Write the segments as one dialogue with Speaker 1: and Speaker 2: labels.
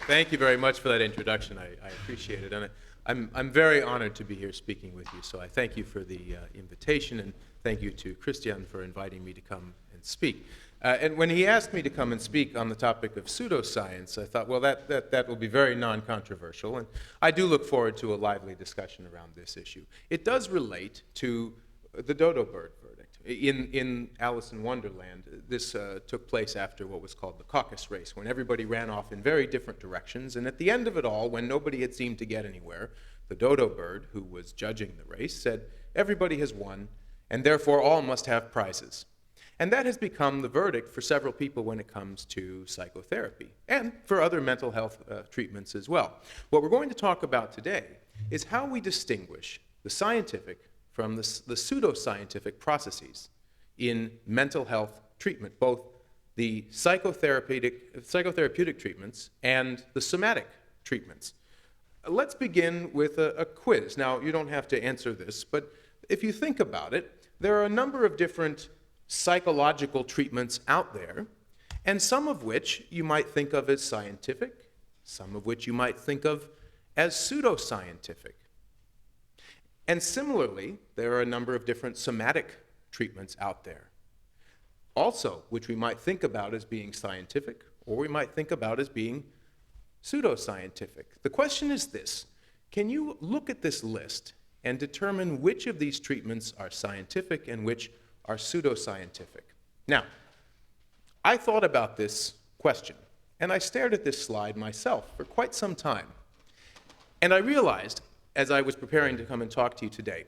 Speaker 1: Thank you very much for that introduction. I appreciate it. And I'm very honored to be here speaking with you. So I thank you for the invitation, and thank you to Christian for inviting me to come and speak. And when he asked me to come and speak on the topic of pseudoscience, I thought, well, that will be very non-controversial. And I do look forward to a lively discussion around this issue. It does relate to the dodo bird verdict. In Alice in Wonderland, this took place after what was called the caucus race, when everybody ran off in very different directions. And at the end of it all, when nobody had seemed to get anywhere, the dodo bird, who was judging the race, said, everybody has won, and therefore all must have prizes. And that has become the verdict for several people when it comes to psychotherapy, and for other mental health treatments as well. What we're going to talk about today is how we distinguish the scientific from the pseudoscientific processes in mental health treatment, both the psychotherapeutic treatments and the somatic treatments. Let's begin with a quiz. Now, you don't have to answer this, but if you think about it, there are a number of different psychological treatments out there, and some of which you might think of as scientific, some of which you might think of as pseudoscientific. And similarly, there are a number of different somatic treatments out there, also, which we might think about as being scientific, or we might think about as being pseudoscientific. The question is this: can you look at this list and determine which of these treatments are scientific and which are pseudoscientific? Now, I thought about this question, and I stared at this slide myself for quite some time. And I realized, as I was preparing to come and talk to you today,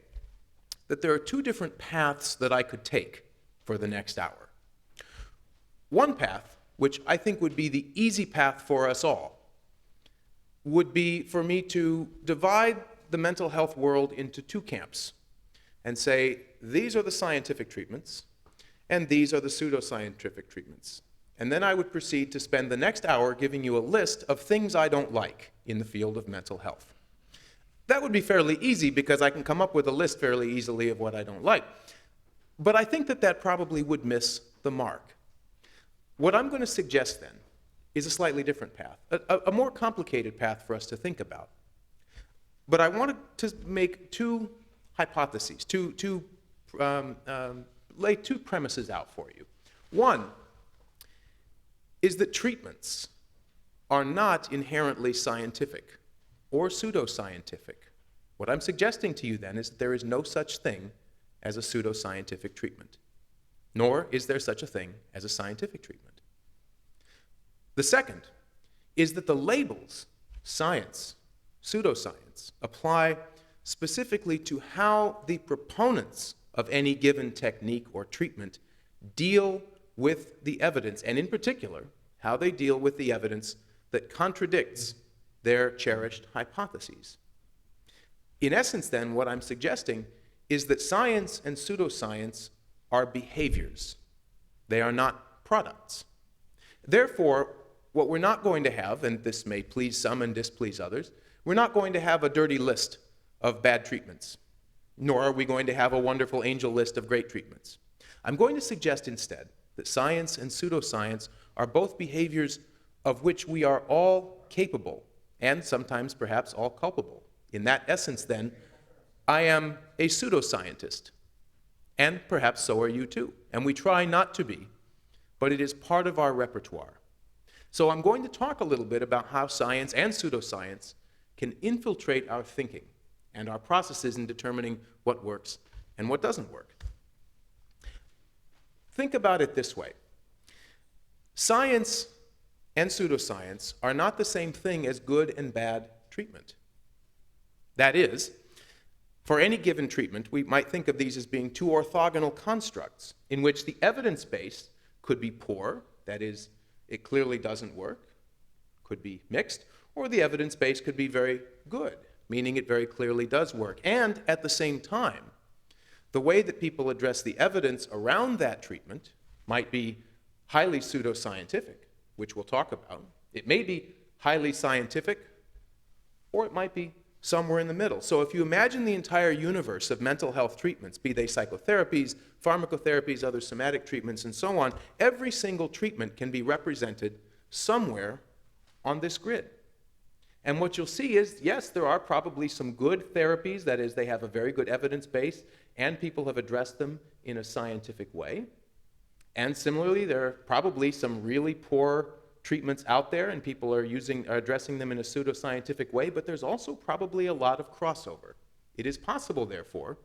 Speaker 1: that there are two different paths that I could take for the next hour. One path, which I think would be the easy path for us all, would be for me to divide the mental health world into two camps and say, these are the scientific treatments, and these are the pseudoscientific treatments. And then I would proceed to spend the next hour giving you a list of things I don't like in the field of mental health. That would be fairly easy because I can come up with a list fairly easily of what I don't like. But I think that probably would miss the mark. What I'm going to suggest then is a slightly different path, a more complicated path for us to think about. But I wanted to make two hypotheses, lay two premises out for you. One is that treatments are not inherently scientific or pseudoscientific. What I'm suggesting to you then is that there is no such thing as a pseudoscientific treatment, nor is there such a thing as a scientific treatment. The second is that the labels science, pseudoscience, apply specifically to how the proponents of any given technique or treatment deal with the evidence, and in particular, how they deal with the evidence that contradicts their cherished hypotheses. In essence, then, what I'm suggesting is that science and pseudoscience are behaviors. They are not products. Therefore, what we're not going to have, and this may please some and displease others, we're not going to have a dirty list of bad treatments, nor are we going to have a wonderful angel list of great treatments. I'm going to suggest instead that science and pseudoscience are both behaviors of which we are all capable, and sometimes perhaps all culpable. In that essence, then, I am a pseudoscientist, and perhaps so are you too. And we try not to be, but it is part of our repertoire. So I'm going to talk a little bit about how science and pseudoscience can infiltrate our thinking and our processes in determining what works and what doesn't work. Think about it this way. Science and pseudoscience are not the same thing as good and bad treatment. That is, for any given treatment, we might think of these as being two orthogonal constructs in which the evidence base could be poor, that is, it clearly doesn't work, could be mixed, or the evidence base could be very good, meaning it very clearly does work. And at the same time, the way that people address the evidence around that treatment might be highly pseudoscientific, which we'll talk about. It may be highly scientific, or it might be somewhere in the middle. So if you imagine the entire universe of mental health treatments, be they psychotherapies, pharmacotherapies, other somatic treatments, and so on, every single treatment can be represented somewhere on this grid. And what you'll see is, yes, there are probably some good therapies, that is, they have a very good evidence base, and people have addressed them in a scientific way. And similarly, there are probably some really poor treatments out there, and people are addressing them in a pseudoscientific way, but there's also probably a lot of crossover. It is possible, therefore,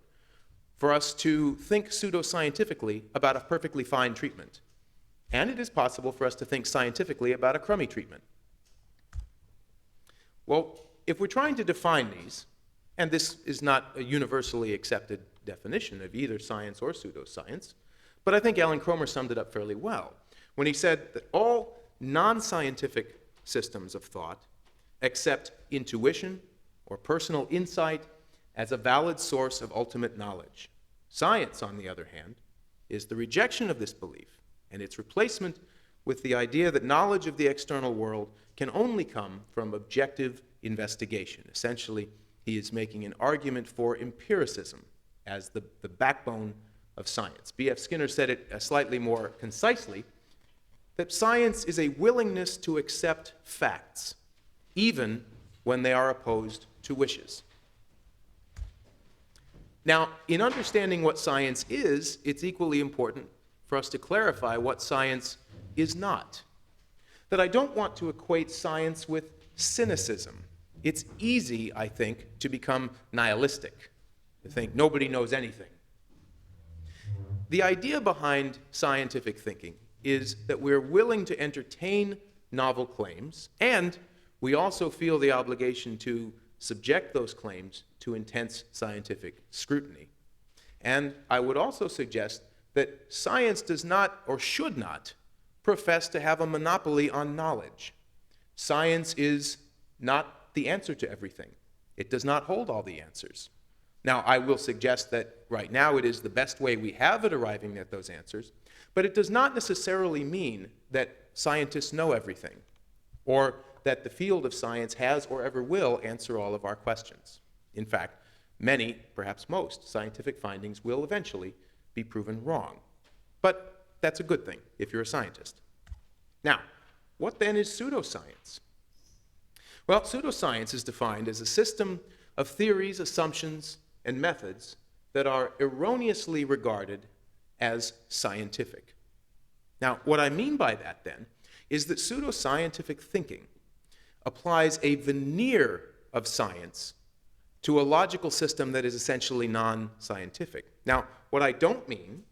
Speaker 1: for us to think pseudoscientifically about a perfectly fine treatment. And it is possible for us to think scientifically about a crummy treatment. Well, if we're trying to define these, and this is not a universally accepted definition of either science or pseudoscience, but I think Alan Cromer summed it up fairly well when he said that all non-scientific systems of thought accept intuition or personal insight as a valid source of ultimate knowledge. Science, on the other hand, is the rejection of this belief and its replacement with the idea that knowledge of the external world can only come from objective investigation. Essentially, he is making an argument for empiricism as the backbone of science. B.F. Skinner said it slightly more concisely, that science is a willingness to accept facts, even when they are opposed to wishes. Now, in understanding what science is, it's equally important for us to clarify what science is not. That I don't want to equate science with cynicism. It's easy, I think, to become nihilistic, to think nobody knows anything. The idea behind scientific thinking is that we're willing to entertain novel claims, and we also feel the obligation to subject those claims to intense scientific scrutiny. And I would also suggest that science does not, or should not, profess to have a monopoly on knowledge. Science is not the answer to everything. It does not hold all the answers. Now, I will suggest that right now it is the best way we have at arriving at those answers, but it does not necessarily mean that scientists know everything, or that the field of science has or ever will answer all of our questions. In fact, many, perhaps most, scientific findings will eventually be proven wrong. But that's a good thing if you're a scientist. Now, what then is pseudoscience? Well, pseudoscience is defined as a system of theories, assumptions, and methods that are erroneously regarded as scientific. Now, what I mean by that, then, is that pseudoscientific thinking applies a veneer of science to a logical system that is essentially non-scientific. Now, what I don't mean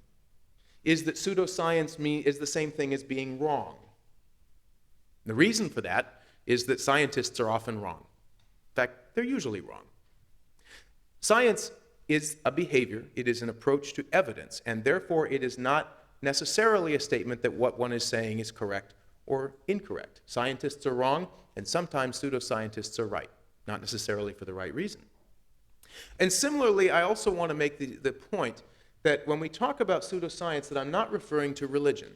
Speaker 1: is that pseudoscience is the same thing as being wrong. The reason for that is that scientists are often wrong. In fact, they're usually wrong. Science is a behavior, it is an approach to evidence, and therefore it is not necessarily a statement that what one is saying is correct or incorrect. Scientists are wrong, and sometimes pseudoscientists are right, not necessarily for the right reason. And similarly, I also want to make the point that when we talk about pseudoscience, that I'm not referring to religion,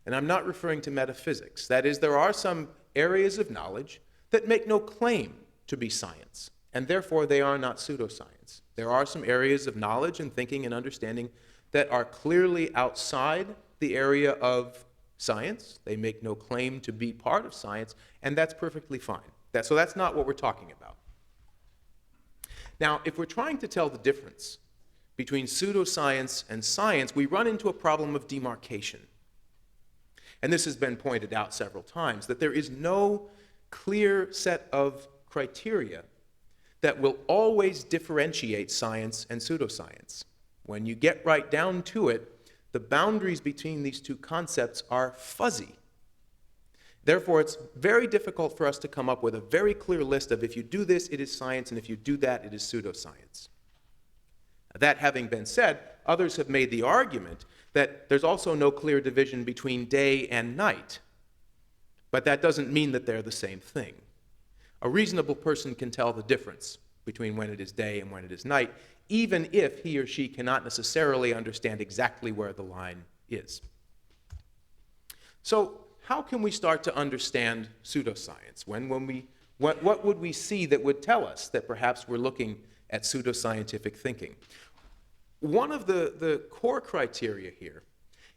Speaker 1: and I'm not referring to metaphysics. That is, there are some areas of knowledge that make no claim to be science, and therefore they are not pseudoscience. There are some areas of knowledge and thinking and understanding that are clearly outside the area of science. They make no claim to be part of science, and that's perfectly fine. So that's not what we're talking about. Now, if we're trying to tell the difference between pseudoscience and science, we run into a problem of demarcation. And this has been pointed out several times, that there is no clear set of criteria that will always differentiate science and pseudoscience. When you get right down to it, the boundaries between these two concepts are fuzzy. Therefore, it's very difficult for us to come up with a very clear list of if you do this, it is science, and if you do that, it is pseudoscience. That having been said, others have made the argument that there's also no clear division between day and night. But that doesn't mean that they're the same thing. A reasonable person can tell the difference between when it is day and when it is night, even if he or she cannot necessarily understand exactly where the line is. So, how can we start to understand pseudoscience? What would we see that would tell us that perhaps we're looking at pseudoscientific thinking? One of the core criteria here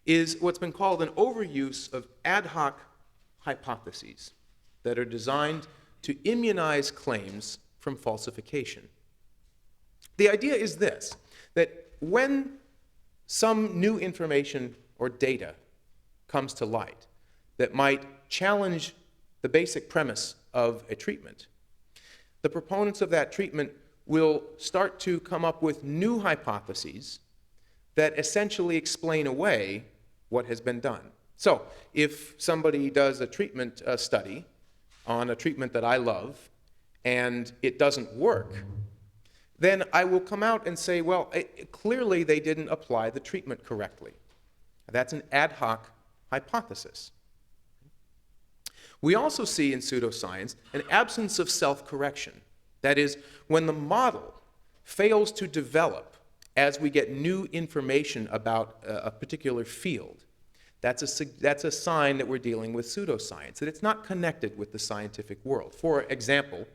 Speaker 1: is what's been called an overuse of ad hoc hypotheses that are designed to immunize claims from falsification. The idea is this, that when some new information or data comes to light that might challenge the basic premise of a treatment, the proponents of that treatment will start to come up with new hypotheses that essentially explain away what has been done. So if somebody does a treatment study on a treatment that I love and it doesn't work, then I will come out and say, well, clearly they didn't apply the treatment correctly. That's an ad hoc hypothesis. We also see in pseudoscience an absence of self-correction. That is, when the model fails to develop as we get new information about a particular field, that's a sign that we're dealing with pseudoscience, that it's not connected with the scientific world. For example,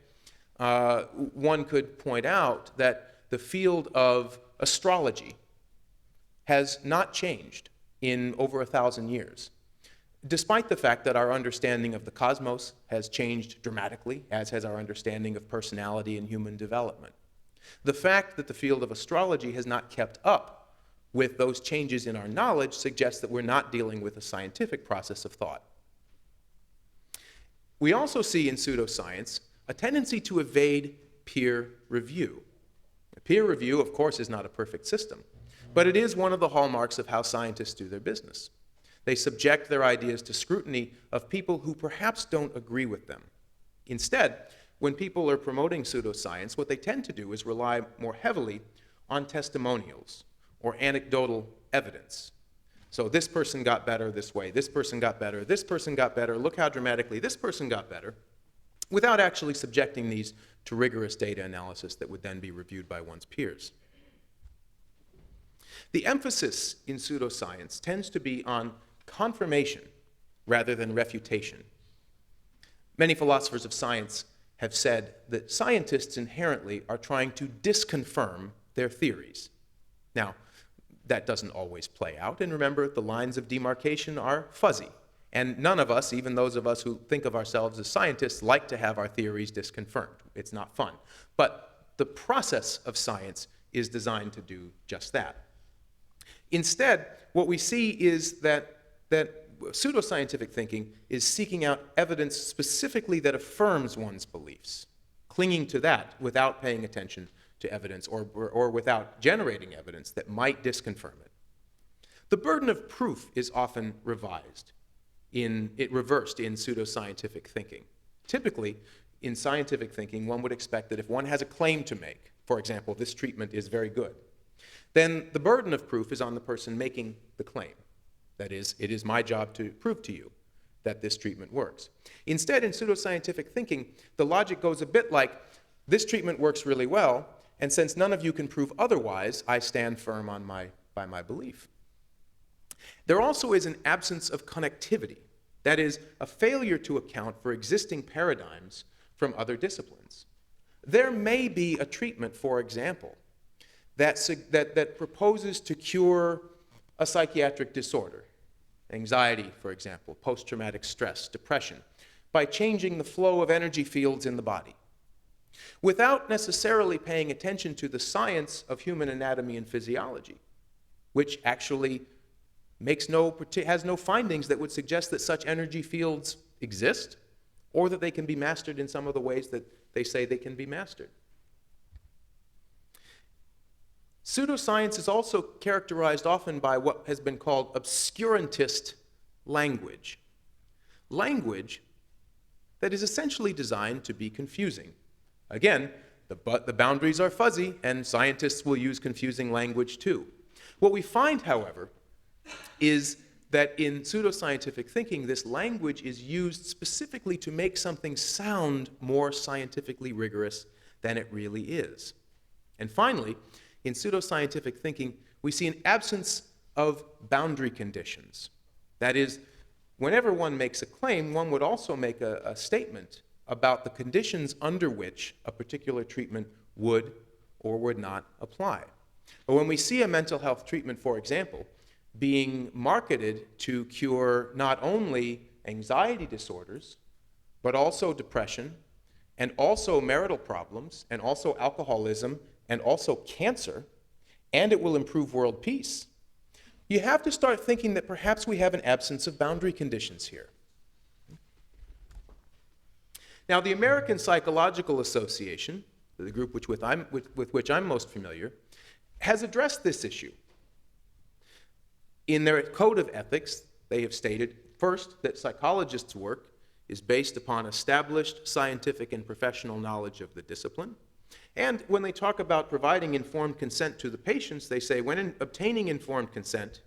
Speaker 1: one could point out that the field of astrology has not changed in over 1,000 years, despite the fact that our understanding of the cosmos has changed dramatically, as has our understanding of personality and human development. The fact that the field of astrology has not kept up with those changes in our knowledge suggests that we're not dealing with a scientific process of thought. We also see in pseudoscience a tendency to evade peer review. Peer review, of course, is not a perfect system, but it is one of the hallmarks of how scientists do their business. They subject their ideas to scrutiny of people who perhaps don't agree with them. Instead, when people are promoting pseudoscience, what they tend to do is rely more heavily on testimonials or anecdotal evidence. So this person got better this way, this person got better, this person got better, look how dramatically this person got better, without actually subjecting these to rigorous data analysis that would then be reviewed by one's peers. The emphasis in pseudoscience tends to be on confirmation rather than refutation. Many philosophers of science have said that scientists inherently are trying to disconfirm their theories. Now, that doesn't always play out, and remember, the lines of demarcation are fuzzy. And none of us, even those of us who think of ourselves as scientists, like to have our theories disconfirmed. It's not fun. But the process of science is designed to do just that. Instead, what we see is that pseudoscientific thinking is seeking out evidence specifically that affirms one's beliefs, clinging to that without paying attention to evidence or without generating evidence that might disconfirm it. The burden of proof is often reversed in pseudoscientific thinking. Typically, in scientific thinking, one would expect that if one has a claim to make, for example, this treatment is very good, then the burden of proof is on the person making the claim. That is, it is my job to prove to you that this treatment works. Instead, in pseudoscientific thinking, the logic goes a bit like, this treatment works really well, and since none of you can prove otherwise, I stand firm by my belief. There also is an absence of connectivity. That is, a failure to account for existing paradigms from other disciplines. There may be a treatment, for example, that proposes to cure a psychiatric disorder, anxiety, for example, post-traumatic stress, depression, by changing the flow of energy fields in the body, without necessarily paying attention to the science of human anatomy and physiology, which actually has no findings that would suggest that such energy fields exist or that they can be mastered in some of the ways that they say they can be mastered. Pseudoscience is also characterized often by what has been called obscurantist language. Language that is essentially designed to be confusing. Again, the boundaries are fuzzy, and scientists will use confusing language too. What we find, however, is that in pseudoscientific thinking, this language is used specifically to make something sound more scientifically rigorous than it really is. And finally, in pseudoscientific thinking, we see an absence of boundary conditions. That is, whenever one makes a claim, one would also make a statement about the conditions under which a particular treatment would or would not apply. But when we see a mental health treatment, for example, being marketed to cure not only anxiety disorders, but also depression, and also marital problems, and also alcoholism, and also cancer, and it will improve world peace, you have to start thinking that perhaps we have an absence of boundary conditions here. Now, the American Psychological Association, the group with which I'm most familiar, has addressed this issue. In their code of ethics, they have stated, first, that psychologists' work is based upon established scientific and professional knowledge of the discipline. And when they talk about providing informed consent to the patients, they say, when obtaining informed consent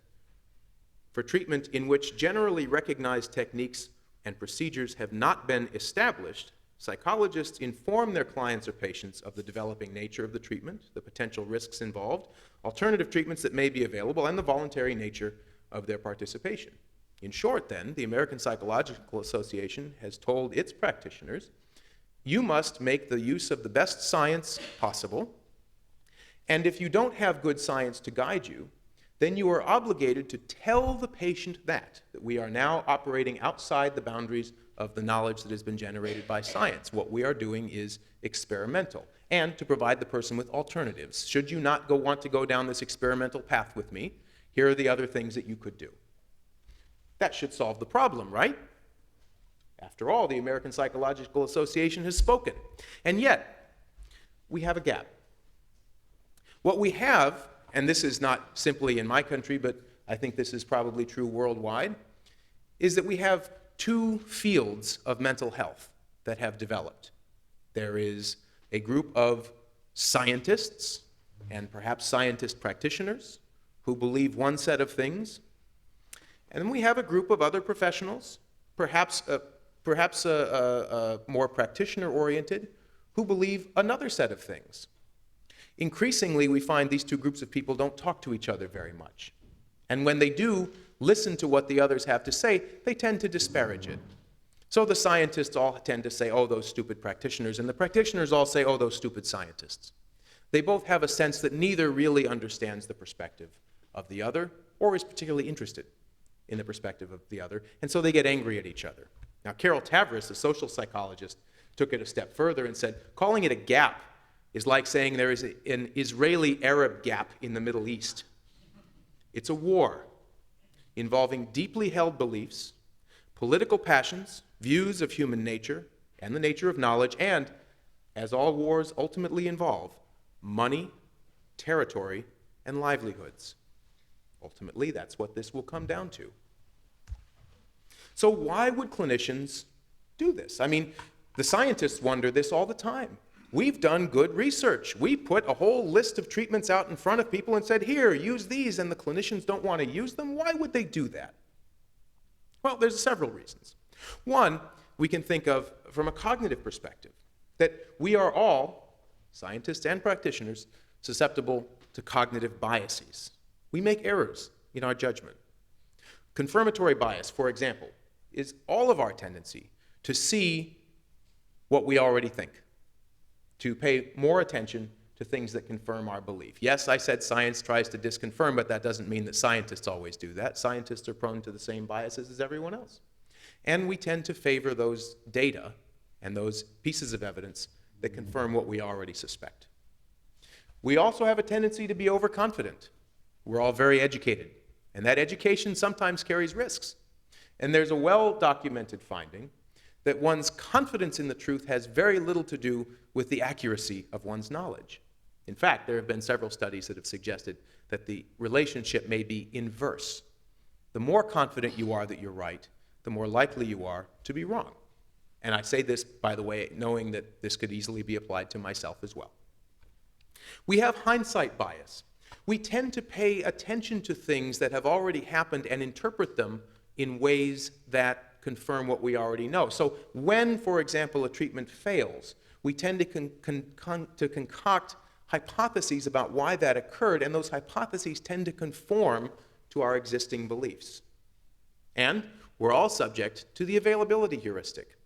Speaker 1: for treatment in which generally recognized techniques and procedures have not been established, psychologists inform their clients or patients of the developing nature of the treatment, the potential risks involved, alternative treatments that may be available, and the voluntary nature of their participation. In short, then, the American Psychological Association has told its practitioners, you must make the use of the best science possible, and if you don't have good science to guide you, then you are obligated to tell the patient that we are now operating outside the boundaries of the knowledge that has been generated by science. What we are doing is experimental, and to provide the person with alternatives. Should you not want to go down this experimental path with me, here are the other things that you could do. That should solve the problem, right? After all, the American Psychological Association has spoken. And yet, we have a gap. What we have, and this is not simply in my country, but I think this is probably true worldwide, is that we have two fields of mental health that have developed. There is a group of scientists and perhaps scientist practitioners who believe one set of things, and then we have a group of other professionals, perhaps more practitioner-oriented, who believe another set of things. Increasingly, we find these two groups of people don't talk to each other very much. And when they do listen to what the others have to say, they tend to disparage it. So the scientists all tend to say, oh, those stupid practitioners, and the practitioners all say, oh, those stupid scientists. They both have a sense that neither really understands the perspective of the other or is particularly interested in the perspective of the other, and so they get angry at each other. Now, Carol Tavris, a social psychologist, took it a step further and said, calling it a gap is like saying there is an Israeli-Arab gap in the Middle East. It's a war involving deeply held beliefs, political passions, views of human nature and the nature of knowledge, and, as all wars ultimately involve, money, territory, and livelihoods. Ultimately, that's what this will come down to. So why would clinicians do this? I mean, the scientists wonder this all the time. We've done good research. We put a whole list of treatments out in front of people and said, here, use these, and the clinicians don't want to use them. Why would they do that? Well, there's several reasons. One, we can think of from a cognitive perspective, that we are all, scientists and practitioners, susceptible to cognitive biases. We make errors in our judgment. Confirmatory bias, for example, is all of our tendency to see what we already think, to pay more attention to things that confirm our belief. Yes, I said science tries to disconfirm, but that doesn't mean that scientists always do that. Scientists are prone to the same biases as everyone else. And we tend to favor those data and those pieces of evidence that confirm what we already suspect. We also have a tendency to be overconfident. We're all very educated, and that education sometimes carries risks. And there's a well-documented finding that one's confidence in the truth has very little to do with the accuracy of one's knowledge. In fact, there have been several studies that have suggested that the relationship may be inverse. The more confident you are that you're right, the more likely you are to be wrong. And I say this, by the way, knowing that this could easily be applied to myself as well. We have hindsight bias. We tend to pay attention to things that have already happened and interpret them in ways that confirm what we already know. So when, for example, a treatment fails, we tend to concoct hypotheses about why that occurred, and those hypotheses tend to conform to our existing beliefs. And we're all subject to the availability heuristic.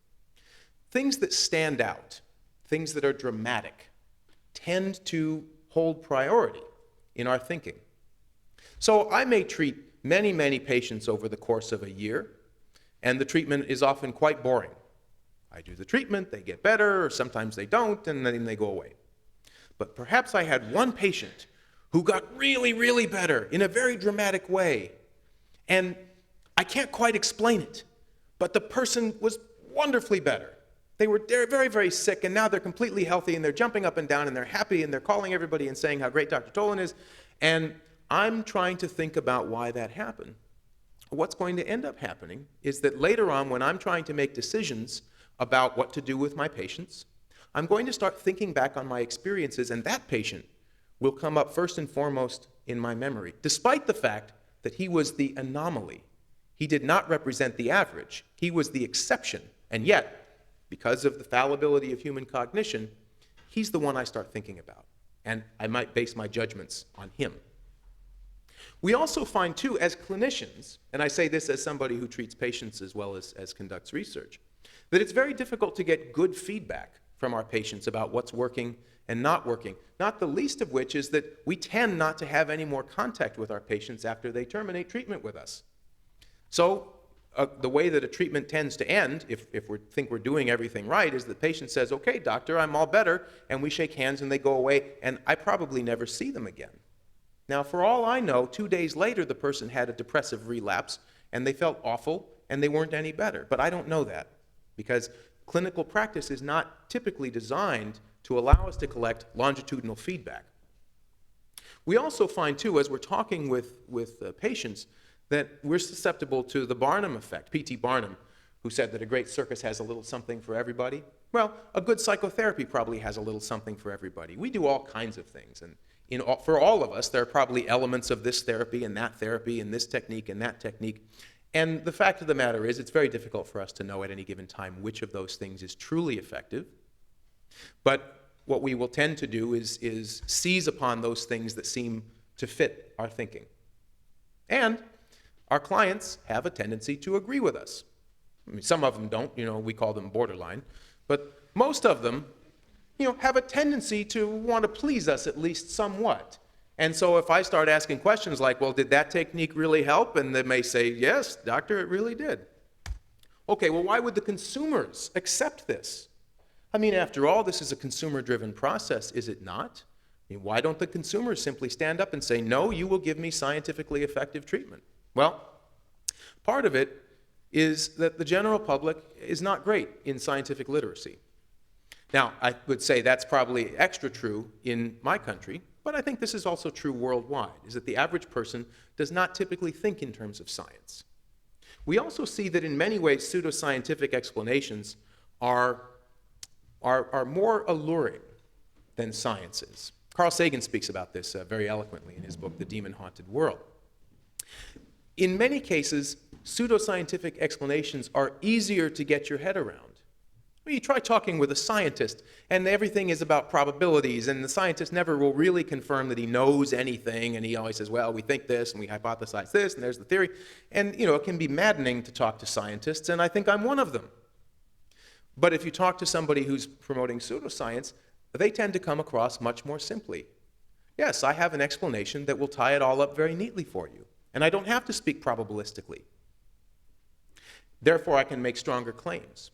Speaker 1: Things that stand out, things that are dramatic, tend to hold priority in our thinking. So I may treat many, many patients over the course of a year, and the treatment is often quite boring. I do the treatment, they get better, or sometimes they don't, and then they go away. But perhaps I had one patient who got really, really better in a very dramatic way. And I can't quite explain it, but the person was wonderfully better. They were very, very sick, and now they're completely healthy, and they're jumping up and down, and they're happy, and they're calling everybody and saying how great Dr. Tolin is. And I'm trying to think about why that happened. What's going to end up happening is that later on, when I'm trying to make decisions about what to do with my patients, I'm going to start thinking back on my experiences, and that patient will come up first and foremost in my memory, despite the fact that he was the anomaly. He did not represent the average. He was the exception. And yet, because of the fallibility of human cognition, he's the one I start thinking about. And I might base my judgments on him. We also find, too, as clinicians, and I say this as somebody who treats patients as well as conducts research, that it's very difficult to get good feedback from our patients about what's working and not working, not the least of which is that we tend not to have any more contact with our patients after they terminate treatment with us. So the way that a treatment tends to end, if we think we're doing everything right, is the patient says, okay, doctor, I'm all better, and we shake hands and they go away, and I probably never see them again. Now, for all I know, 2 days later, the person had a depressive relapse, and they felt awful, and they weren't any better. But I don't know that, because clinical practice is not typically designed to allow us to collect longitudinal feedback. We also find, too, as we're talking with patients, that we're susceptible to the Barnum effect. P.T. Barnum, who said that a great circus has a little something for everybody. Well, a good psychotherapy probably has a little something for everybody. We do all kinds of things, and for all of us, there are probably elements of this therapy and this technique and that technique. And the fact of the matter is, it's very difficult for us to know at any given time which of those things is truly effective. But what we will tend to do is seize upon those things that seem to fit our thinking. And our clients have a tendency to agree with us. I mean, some of them don't, we call them borderline. But most of them, have a tendency to want to please us at least somewhat. And so if I start asking questions like, well, did that technique really help? And they may say, yes, doctor, it really did. Okay, well, why would the consumers accept this? I mean, after all, this is a consumer-driven process, is it not? I mean, why don't the consumers simply stand up and say, no, you will give me scientifically effective treatment? Well, part of it is that the general public is not great in scientific literacy. Now, I would say that's probably extra true in my country, but I think this is also true worldwide, is that the average person does not typically think in terms of science. We also see that in many ways pseudoscientific explanations are more alluring than science is. Carl Sagan speaks about this very eloquently in his book, The Demon-Haunted World. In many cases, pseudoscientific explanations are easier to get your head around. Well, you try talking with a scientist, and everything is about probabilities, and the scientist never will really confirm that he knows anything, and he always says, well, we think this, and we hypothesize this, and there's the theory. And, it can be maddening to talk to scientists, and I think I'm one of them. But if you talk to somebody who's promoting pseudoscience, they tend to come across much more simply. Yes, I have an explanation that will tie it all up very neatly for you, and I don't have to speak probabilistically. Therefore, I can make stronger claims.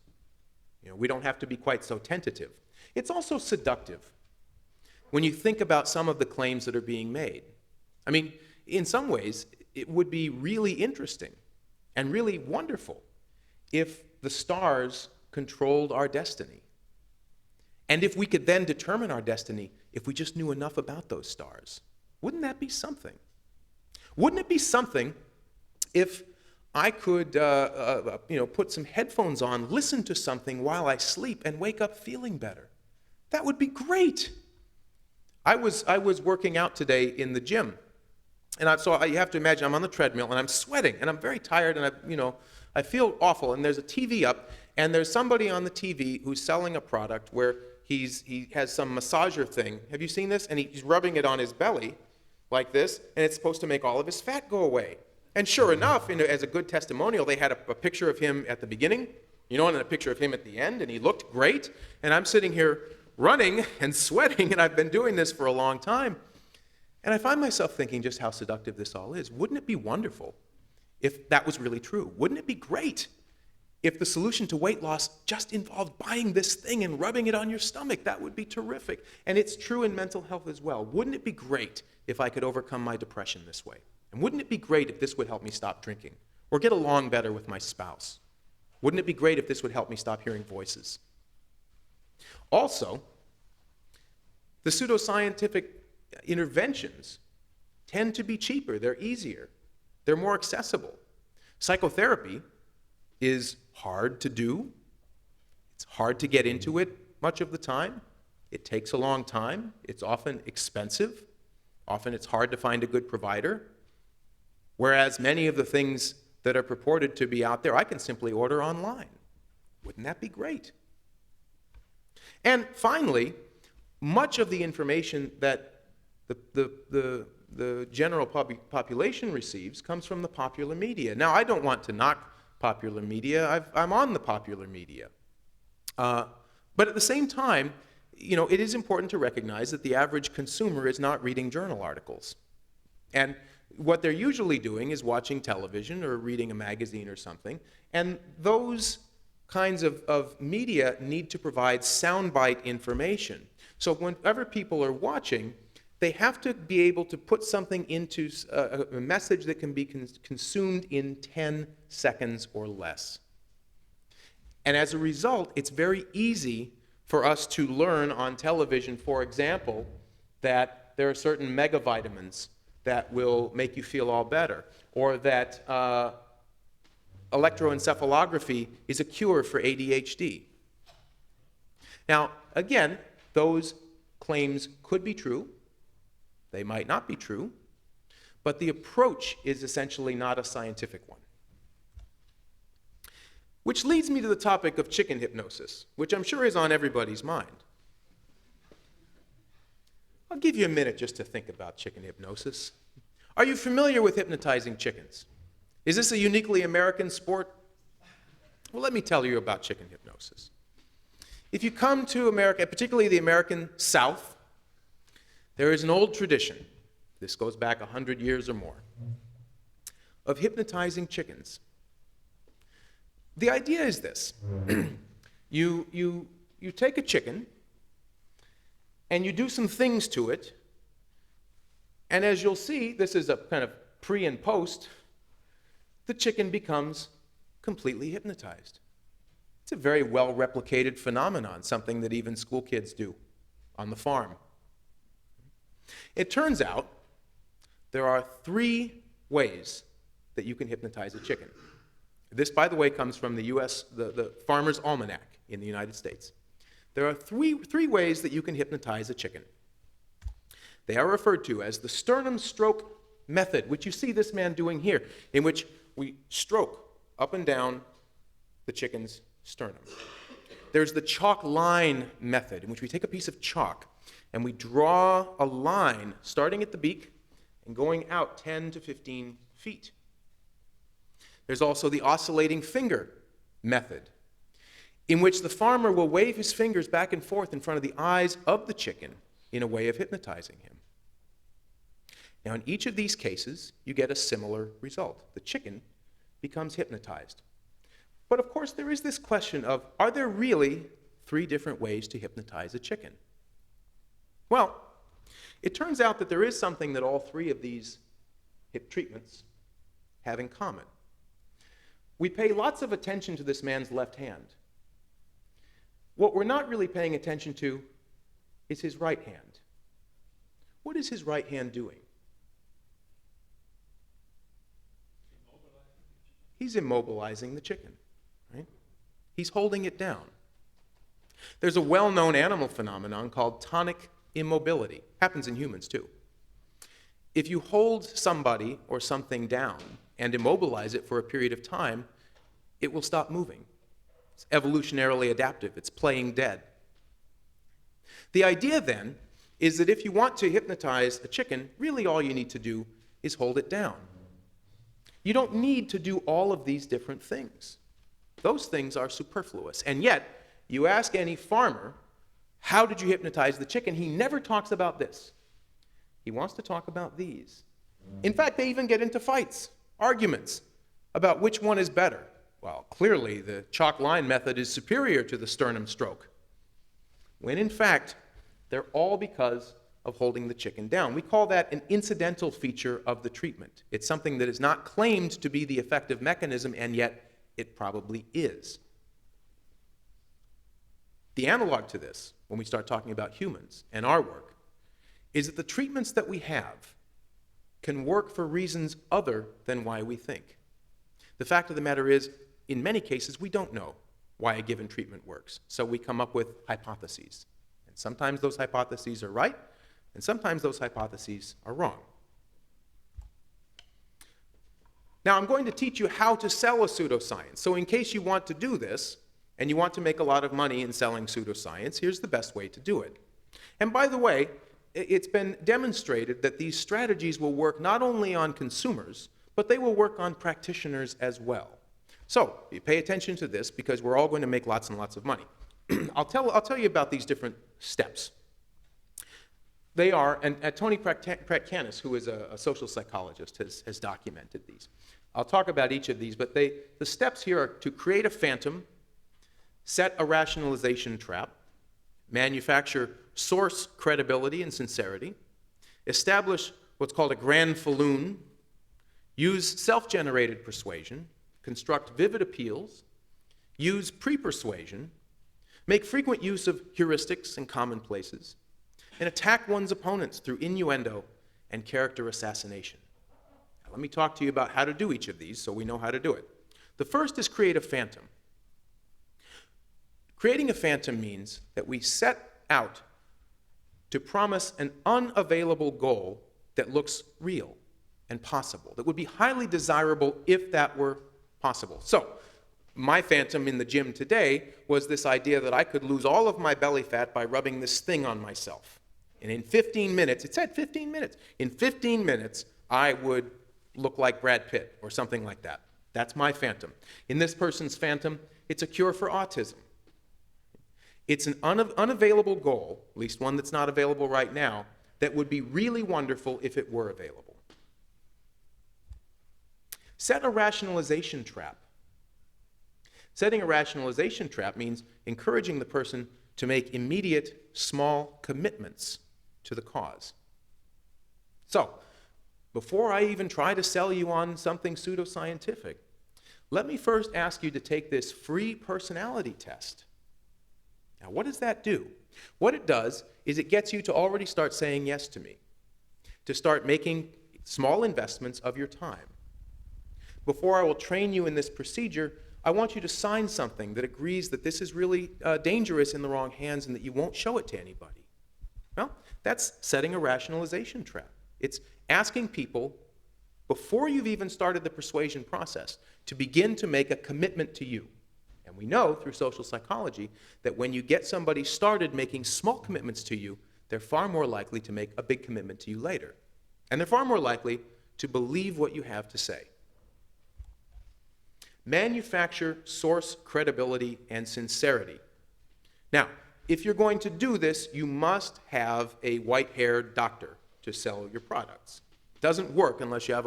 Speaker 1: We don't have to be quite so tentative. It's also seductive when you think about some of the claims that are being made. I mean, in some ways, it would be really interesting and really wonderful if the stars controlled our destiny. And if we could then determine our destiny if we just knew enough about those stars. Wouldn't that be something? Wouldn't it be something if I could put some headphones on, listen to something while I sleep, and wake up feeling better? That would be great. I was working out today in the gym, and so you have to imagine I'm on the treadmill and I'm sweating and I'm very tired and I feel awful. And there's a TV up, and there's somebody on the TV who's selling a product where he has some massager thing. Have you seen this? And he's rubbing it on his belly like this, and it's supposed to make all of his fat go away. And sure enough, as a good testimonial, they had a picture of him at the beginning, and a picture of him at the end, and he looked great. And I'm sitting here running and sweating, and I've been doing this for a long time. And I find myself thinking just how seductive this all is. Wouldn't it be wonderful if that was really true? Wouldn't it be great If the solution to weight loss just involved buying this thing and rubbing it on your stomach, that would be terrific. And it's true in mental health as well. Wouldn't it be great if I could overcome my depression this way? And wouldn't it be great if this would help me stop drinking or get along better with my spouse? Wouldn't it be great if this would help me stop hearing voices? Also, the pseudoscientific interventions tend to be cheaper. They're easier. They're more accessible. Psychotherapy is hard to do. It's hard to get into it much of the time. It takes a long time. It's often expensive. Often it's hard to find a good provider. Whereas many of the things that are purported to be out there, I can simply order online. Wouldn't that be great? And finally, much of the information that the general population receives comes from the popular media. Now, I don't want to knock popular media. I'm on the popular media. But at the same time, it is important to recognize that the average consumer is not reading journal articles. And what they're usually doing is watching television or reading a magazine or something. And those kinds of media need to provide soundbite information. So whenever people are watching, they have to be able to put something into a message that can be consumed in 10 seconds or less. And as a result, it's very easy for us to learn on television, for example, that there are certain megavitamins that will make you feel all better, or that electroencephalography is a cure for ADHD. Now, again, those claims could be true. They might not be true, but the approach is essentially not a scientific one. Which leads me to the topic of chicken hypnosis, which I'm sure is on everybody's mind. I'll give you a minute just to think about chicken hypnosis. Are you familiar with hypnotizing chickens? Is this a uniquely American sport? Well, let me tell you about chicken hypnosis. If you come to America, particularly the American South, there is an old tradition, this goes back 100 years or more, of hypnotizing chickens. The idea is this. You take a chicken and you do some things to it, and as you'll see, this is a kind of pre and post, the chicken becomes completely hypnotized. It's a very well-replicated phenomenon, something that even school kids do on the farm. It turns out there are 3 ways that you can hypnotize a chicken. This, by the way, comes from the the Farmer's Almanac in the United States. There are three ways that you can hypnotize a chicken. They are referred to as the sternum stroke method, which you see this man doing here, in which we stroke up and down the chicken's sternum. There's the chalk line method, in which we take a piece of chalk and we draw a line starting at the beak and going out 10 to 15 feet. There's also the oscillating finger method, in which the farmer will wave his fingers back and forth in front of the eyes of the chicken in a way of hypnotizing him. Now, in each of these cases, you get a similar result. The chicken becomes hypnotized. But of course, there is this question of, are there really 3 different ways to hypnotize a chicken? Well, it turns out that there is something that all 3 of these hip treatments have in common. We pay lots of attention to this man's left hand. What we're not really paying attention to is his right hand. What is his right hand doing? He's immobilizing the chicken, right? He's holding it down. There's a well-known animal phenomenon called tonic immobility. Happens in humans too. If you hold somebody or something down and immobilize it for a period of time, it will stop moving. It's evolutionarily adaptive. It's playing dead. The idea then is that if you want to hypnotize a chicken, really all you need to do is hold it down. You don't need to do all of these different things. Those things are superfluous. And yet, you ask any farmer, how did you hypnotize the chicken? He never talks about this. He wants to talk about these. In fact, they even get into fights, arguments about which one is better. well, clearly the chalk line method is superior to the sternum stroke, when in fact, they're all because of holding the chicken down. We call that an incidental feature of the treatment. It's something that is not claimed to be the effective mechanism, and yet it probably is. The analog to this, when we start talking about humans and our work, is that the treatments that we have can work for reasons other than why we think. The fact of the matter is, in many cases, we don't know why a given treatment works. So we come up with hypotheses. And sometimes those hypotheses are right, and sometimes those hypotheses are wrong. Now, I'm going to teach you how to sell a pseudoscience. So in case you want to do this, and you want to make a lot of money in selling pseudoscience, here's the best way to do it. And by the way, it's been demonstrated that these strategies will work not only on consumers, but they will work on practitioners as well. So you pay attention to this because we're all going to make lots and lots of money. I'll tell you about these different steps. They are, and Tony Pratkanis, who is a social psychologist, has documented these. I'll talk about each of these, but the steps here are to create a phantom, set a rationalization trap, manufacture source credibility and sincerity, establish what's called a granfalloon, use self-generated persuasion, construct vivid appeals, use pre-persuasion, make frequent use of heuristics and commonplaces, and attack one's opponents through innuendo and character assassination. Now, let me talk to you about how to do each of these so we know how to do it. The first is create a phantom. Creating a phantom means that we set out to promise an unavailable goal that looks real and possible, that would be highly desirable if that were possible. So, my phantom in the gym today was this idea that I could lose all of my belly fat by rubbing this thing on myself. And in 15 minutes, it said 15 minutes, in 15 minutes, I would look like Brad Pitt or something like that. That's my phantom. In this person's phantom, it's a cure for autism. It's an unavailable goal, at least one that's not available right now, that would be really wonderful if it were available. Set a rationalization trap. Setting a rationalization trap means encouraging the person to make immediate, small commitments to the cause. So, before I even try to sell you on something pseudoscientific, let me first ask you to take this free personality test. Now, what does that do? What it does is it gets you to already start saying yes to me, to start making small investments of your time. Before I will train you in this procedure, I want you to sign something that agrees that this is really dangerous in the wrong hands and that you won't show it to anybody. Well, that's setting a rationalization trap. It's asking people, before you've even started the persuasion process, to begin to make a commitment to you. And we know through social psychology that when you get somebody started making small commitments to you, they're far more likely to make a big commitment to you later. And they're far more likely to believe what you have to say. Manufacture source credibility and sincerity. Now, if you're going to do this, you must have a white-haired doctor to sell your products. It doesn't work unless you have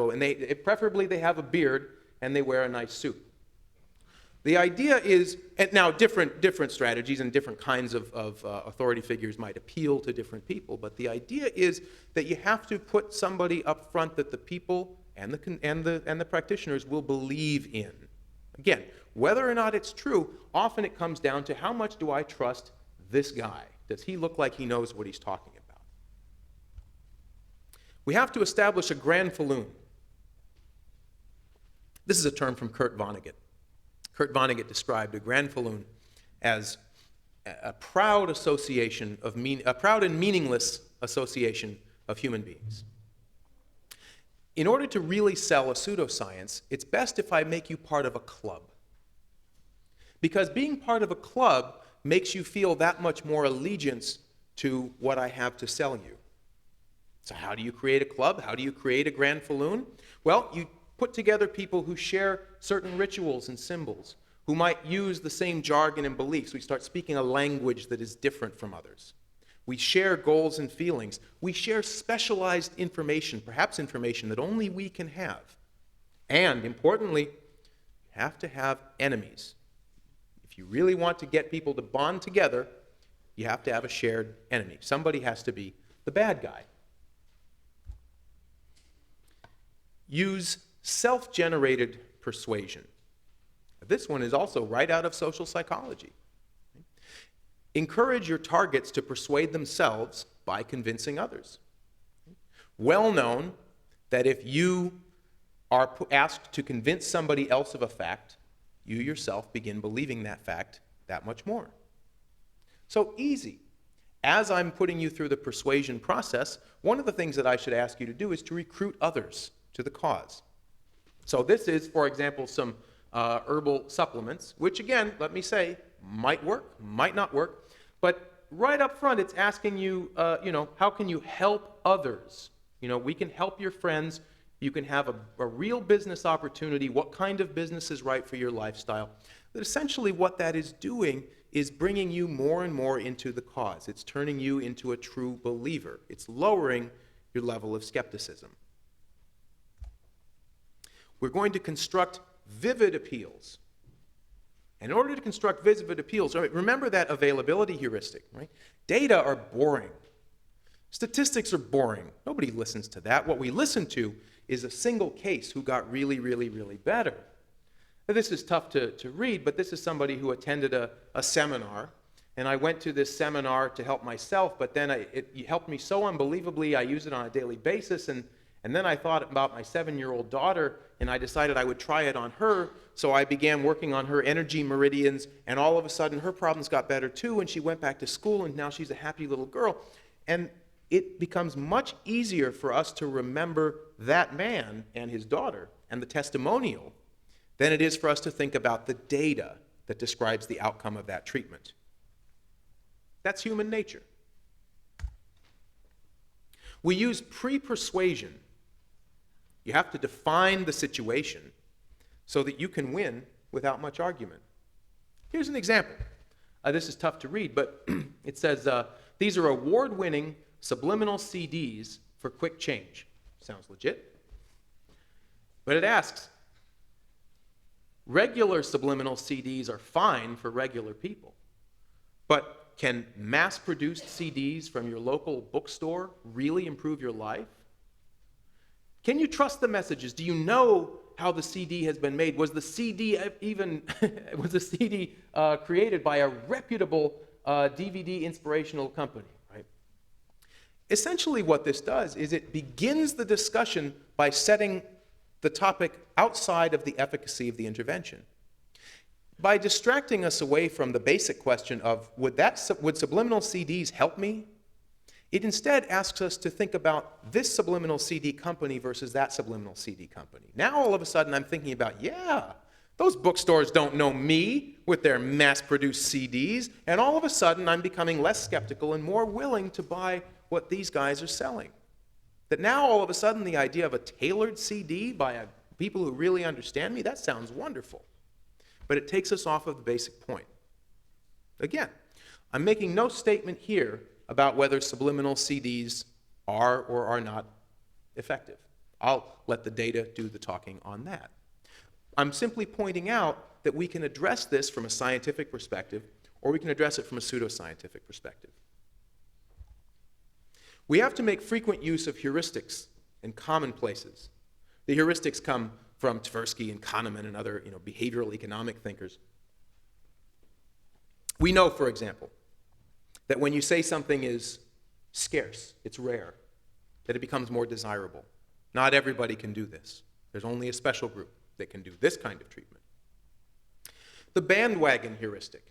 Speaker 1: preferably they have a beard and they wear a nice suit. The idea is, and now different strategies and different kinds of authority figures might appeal to different people, but the idea is that you have to put somebody up front that the people and the practitioners will believe in. Again, whether or not it's true, often it comes down to how much do I trust this guy? Does he look like he knows what he's talking about? We have to establish a granfalloon. This is a term from Kurt Vonnegut. Kurt Vonnegut described a granfalloon as a proud association of a proud and meaningless association of human beings. In order to really sell a pseudoscience, it's best if I make you part of a club. Because being part of a club makes you feel that much more allegiance to what I have to sell you. So how do you create a club? How do you create a granfalloon? Well, you put together people who share certain rituals and symbols, who might use the same jargon and beliefs. We start speaking a language that is different from others. We share goals and feelings. We share specialized information, perhaps information that only we can have. And importantly, You have to have enemies. If you really want to get people to bond together, you have to have a shared enemy. Somebody has to be the bad guy. Use self-generated persuasion. This one is also right out of social psychology. Encourage your targets to persuade themselves by convincing others. Well known that if you are asked to convince somebody else of a fact, you yourself begin believing that fact that much more. So easy. As I'm putting you through the persuasion process, one of the things that I should ask you to do is to recruit others to the cause. So this is, for example, some herbal supplements, which again, let me say, might work, might not work, but right up front it's asking you, how can you help others? We can help your friends. You can have a real business opportunity. What kind of business is right for your lifestyle? But essentially what that is doing is bringing you more and more into the cause. It's turning you into a true believer. It's lowering your level of skepticism. We're going to construct vivid appeals. In order to construct vivid appeals, remember that availability heuristic, right? Data are boring. Statistics are boring. Nobody listens to that. What we listen to is a single case who got really, really, really better. Now, this is tough to read, but this is somebody who attended a seminar, and I went to this seminar to help myself, but then it helped me so unbelievably. I use it on a daily basis, and then I thought about my 7-year-old daughter, and I decided I would try it on her, so I began working on her energy meridians, and all of a sudden her problems got better too, and she went back to school, and now she's a happy little girl. And it becomes much easier for us to remember that man and his daughter and the testimonial than it is for us to think about the data that describes the outcome of that treatment. That's human nature. We use pre-persuasion. You have to define the situation so that you can win without much argument. Here's an example. This is tough to read, but it says, these are award-winning subliminal CDs for quick change. Sounds legit. But it asks, regular subliminal CDs are fine for regular people, but can mass-produced CDs from your local bookstore really improve your life? Can you trust the messages? Do you know how the CD has been made? Was the CD created by a reputable DVD inspirational company? Essentially what this does is it begins the discussion by setting the topic outside of the efficacy of the intervention. By distracting us away from the basic question of, would subliminal CDs help me? It instead asks us to think about this subliminal CD company versus that subliminal CD company. Now all of a sudden I'm thinking about, yeah, those bookstores don't know me with their mass-produced CDs, and all of a sudden I'm becoming less skeptical and more willing to buy what these guys are selling. That now all of a sudden the idea of a tailored CD by people who really understand me, that sounds wonderful. But it takes us off of the basic point. Again, I'm making no statement here about whether subliminal CDs are or are not effective. I'll let the data do the talking on that. I'm simply pointing out that we can address this from a scientific perspective, or we can address it from a pseudoscientific perspective. We have to make frequent use of heuristics and commonplaces. The heuristics come from Tversky and Kahneman and other behavioral economic thinkers. We know, for example, that when you say something is scarce, it's rare, that it becomes more desirable. Not everybody can do this. There's only a special group that can do this kind of treatment. The bandwagon heuristic.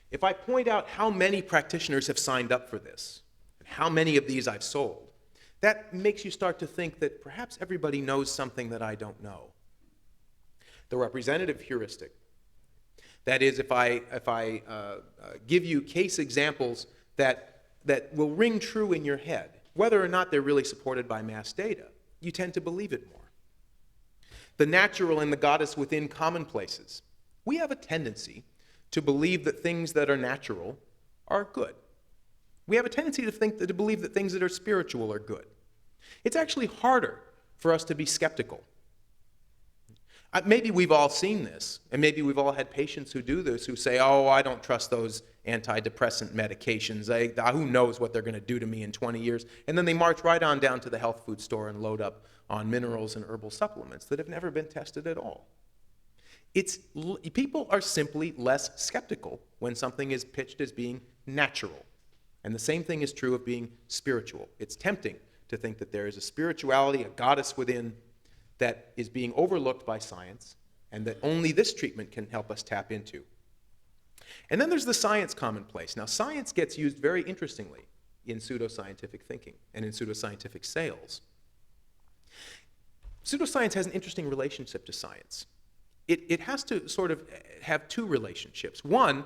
Speaker 1: If I point out how many practitioners have signed up for this, and how many of these I've sold, that makes you start to think that perhaps everybody knows something that I don't know. The representative heuristic. That is, if I give you case examples that will ring true in your head, whether or not they're really supported by mass data, you tend to believe it more. The natural and the goddess within commonplaces. We have a tendency to believe that things that are natural are good. We have a tendency to believe that things that are spiritual are good. It's actually harder for us to be skeptical. Maybe we've all seen this, and maybe we've all had patients who do this, who say, oh, I don't trust those antidepressant medications. Who knows what they're going to do to me in 20 years? And then they march right on down to the health food store and load up on minerals and herbal supplements that have never been tested at all. People are simply less skeptical when something is pitched as being natural. And the same thing is true of being spiritual. It's tempting to think that there is a spirituality, a goddess within, that is being overlooked by science, and that only this treatment can help us tap into. And then there's the science commonplace. Now, science gets used very interestingly in pseudoscientific thinking and in pseudoscientific sales. Pseudoscience has an interesting relationship to science. It has to sort of have two relationships. One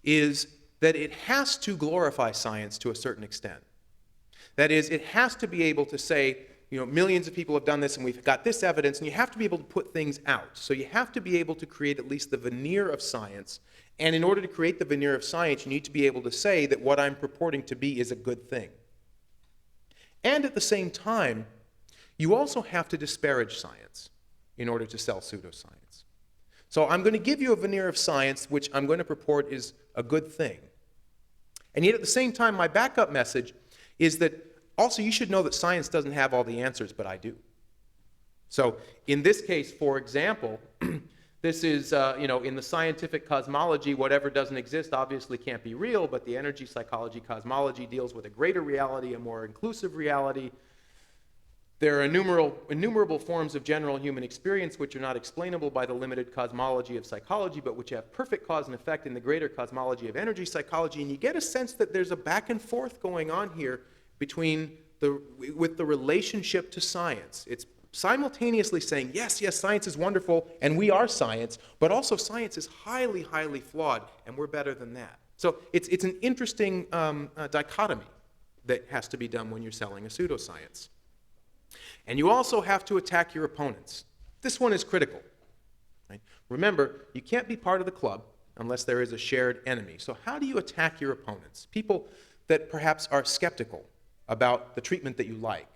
Speaker 1: is that it has to glorify science to a certain extent. That is, it has to be able to say, millions of people have done this and we've got this evidence, and you have to be able to put things out. So you have to be able to create at least the veneer of science, and in order to create the veneer of science, you need to be able to say that what I'm purporting to be is a good thing. And at the same time, you also have to disparage science in order to sell pseudoscience. So I'm going to give you a veneer of science which I'm going to purport is a good thing. And yet at the same time, my backup message is that also you should know that science doesn't have all the answers, but I do. So in this case, for example, this is, in the scientific cosmology, whatever doesn't exist obviously can't be real, but the energy psychology cosmology deals with a greater reality, a more inclusive reality. There are innumerable forms of general human experience which are not explainable by the limited cosmology of psychology, but which have perfect cause and effect in the greater cosmology of energy psychology. And you get a sense that there's a back and forth going on here with the relationship to science. It's simultaneously saying, yes, science is wonderful, and we are science, but also science is highly, highly flawed, and we're better than that. So it's an interesting dichotomy that has to be done when you're selling a pseudoscience. And you also have to attack your opponents. This one is critical. Right? Remember, you can't be part of the club unless there is a shared enemy. So how do you attack your opponents? People that perhaps are skeptical about the treatment that you like,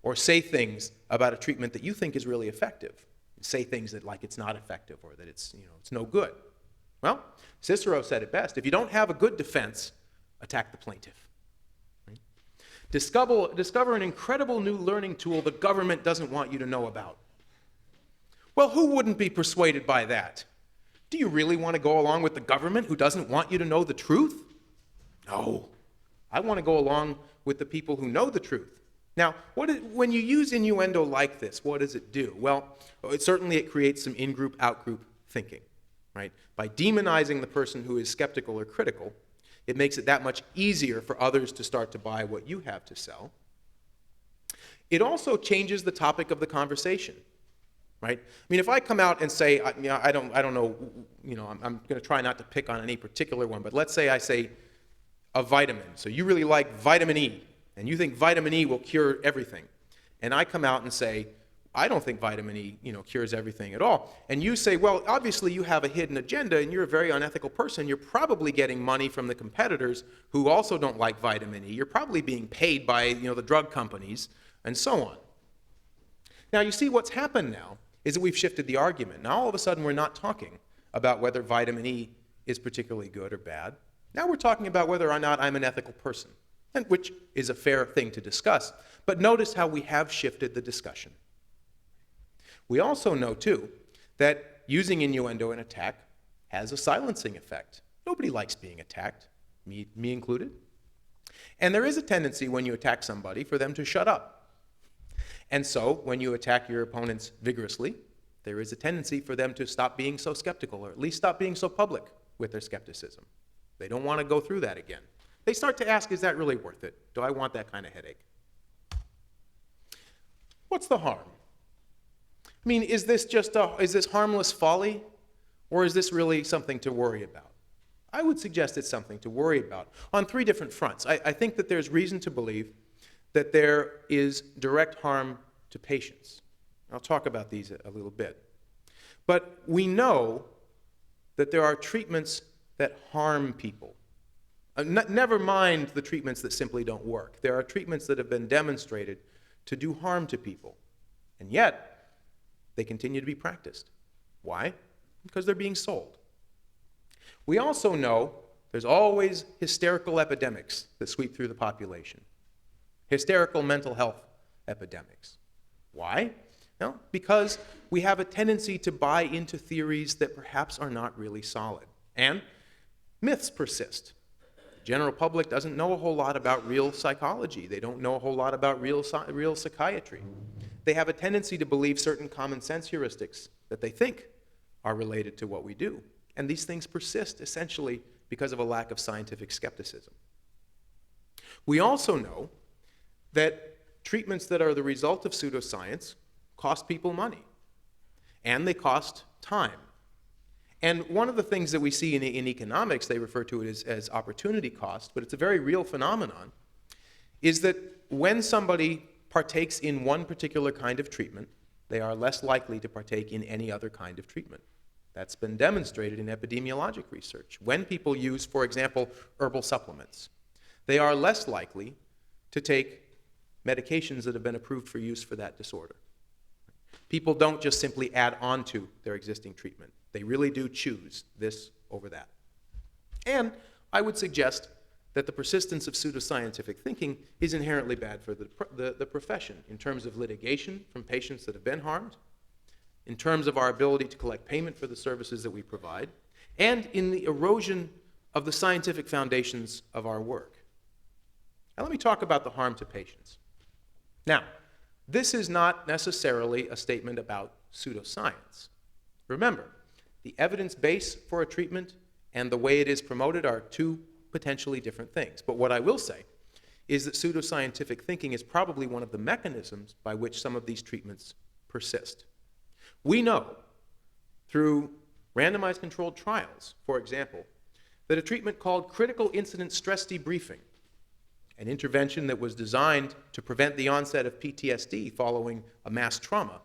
Speaker 1: or say things about a treatment that you think is really effective. Say things that like it's not effective or that it's no good. Well, Cicero said it best. If you don't have a good defense, attack the plaintiff. Discover an incredible new learning tool the government doesn't want you to know about. Well, who wouldn't be persuaded by that? Do you really want to go along with the government who doesn't want you to know the truth? No. I want to go along with the people who know the truth. Now, when you use innuendo like this, what does it do? Well, certainly it creates some in-group, out-group thinking. Right? By demonizing the person who is skeptical or critical, it makes it that much easier for others to start to buy what you have to sell. It also changes the topic of the conversation, right? I mean, if I come out and say, I don't know, I'm going to try not to pick on any particular one, but let's say I say a vitamin. So you really like vitamin E, and you think vitamin E will cure everything. And I come out and say, I don't think vitamin E, cures everything at all. And you say, well, obviously you have a hidden agenda and you're a very unethical person. You're probably getting money from the competitors who also don't like vitamin E. You're probably being paid by, the drug companies and so on. Now, you see what's happened now is that we've shifted the argument. Now, all of a sudden, we're not talking about whether vitamin E is particularly good or bad. Now we're talking about whether or not I'm an ethical person, and which is a fair thing to discuss. But notice how we have shifted the discussion. We also know, too, that using innuendo in attack has a silencing effect. Nobody likes being attacked, me included. And there is a tendency when you attack somebody for them to shut up. And so when you attack your opponents vigorously, there is a tendency for them to stop being so skeptical, or at least stop being so public with their skepticism. They don't want to go through that again. They start to ask, is that really worth it? Do I want that kind of headache? What's the harm? I mean, is this harmless folly, or is this really something to worry about? I would suggest it's something to worry about on three different fronts. I think that there's reason to believe that there is direct harm to patients. I'll talk about these a little bit. But we know that there are treatments that harm people. Never mind the treatments that simply don't work. There are treatments that have been demonstrated to do harm to people. And yet, they continue to be practiced. Why? Because they're being sold. We also know there's always hysterical epidemics that sweep through the population. Hysterical mental health epidemics. Why? No, because we have a tendency to buy into theories that perhaps are not really solid. And myths persist. The general public doesn't know a whole lot about real psychology. They don't know a whole lot about real psychiatry. They have a tendency to believe certain common sense heuristics that they think are related to what we do. And these things persist essentially because of a lack of scientific skepticism. We also know that treatments that are the result of pseudoscience cost people money, and they cost time. And one of the things that we see in economics, they refer to it as opportunity cost, but it's a very real phenomenon, is that when somebody partakes in one particular kind of treatment, they are less likely to partake in any other kind of treatment. That's been demonstrated in epidemiologic research. When people use, for example, herbal supplements, they are less likely to take medications that have been approved for use for that disorder. People don't just simply add on to their existing treatment. They really do choose this over that. And I would suggest that the persistence of pseudoscientific thinking is inherently bad for the profession in terms of litigation from patients that have been harmed, in terms of our ability to collect payment for the services that we provide, and in the erosion of the scientific foundations of our work. Now let me talk about the harm to patients. Now, this is not necessarily a statement about pseudoscience. Remember, the evidence base for a treatment and the way it is promoted are two potentially different things. But what I will say is that pseudoscientific thinking is probably one of the mechanisms by which some of these treatments persist. We know through randomized controlled trials, for example, that a treatment called critical incident stress debriefing, an intervention that was designed to prevent the onset of PTSD following a mass trauma,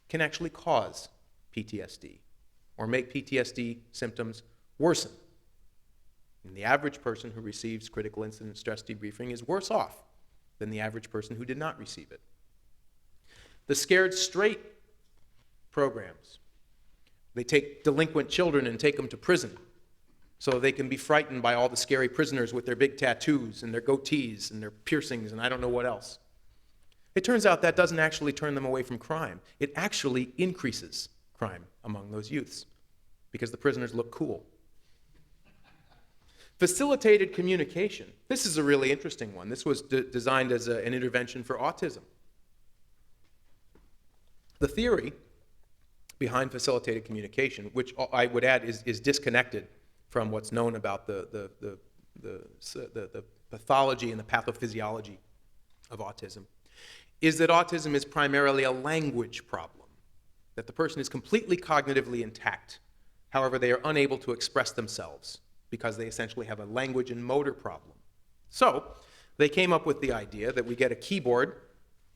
Speaker 1: can actually cause PTSD or make PTSD symptoms worsen. And the average person who receives critical incident stress debriefing is worse off than the average person who did not receive it. The Scared Straight programs, they take delinquent children and take them to prison so they can be frightened by all the scary prisoners with their big tattoos and their goatees and their piercings and I don't know what else. It turns out that doesn't actually turn them away from crime. It actually increases crime among those youths because the prisoners look cool. Facilitated communication. This is a really interesting one. This was designed as an intervention for autism. The theory behind facilitated communication, which I would add is disconnected from what's known about the pathology and the pathophysiology of autism, is that autism is primarily a language problem, that the person is completely cognitively intact. However, they are unable to express themselves because they essentially have a language and motor problem. So they came up with the idea that we get a keyboard,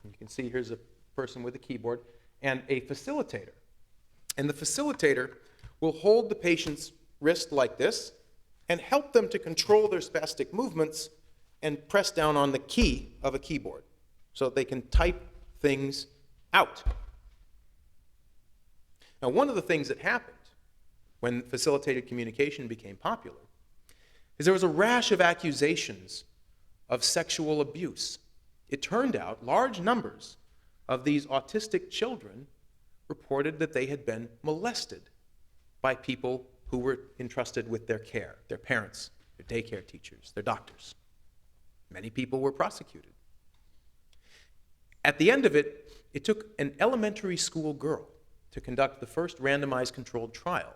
Speaker 1: and you can see here's a person with a keyboard, and a facilitator. And the facilitator will hold the patient's wrist like this and help them to control their spastic movements and press down on the key of a keyboard so that they can type things out. Now, one of the things that happened when facilitated communication became popular is there was a rash of accusations of sexual abuse. It turned out large numbers of these autistic children reported that they had been molested by people who were entrusted with their care, their parents, their daycare teachers, their doctors. Many people were prosecuted. At the end of it, it took an elementary school girl to conduct the first randomized controlled trial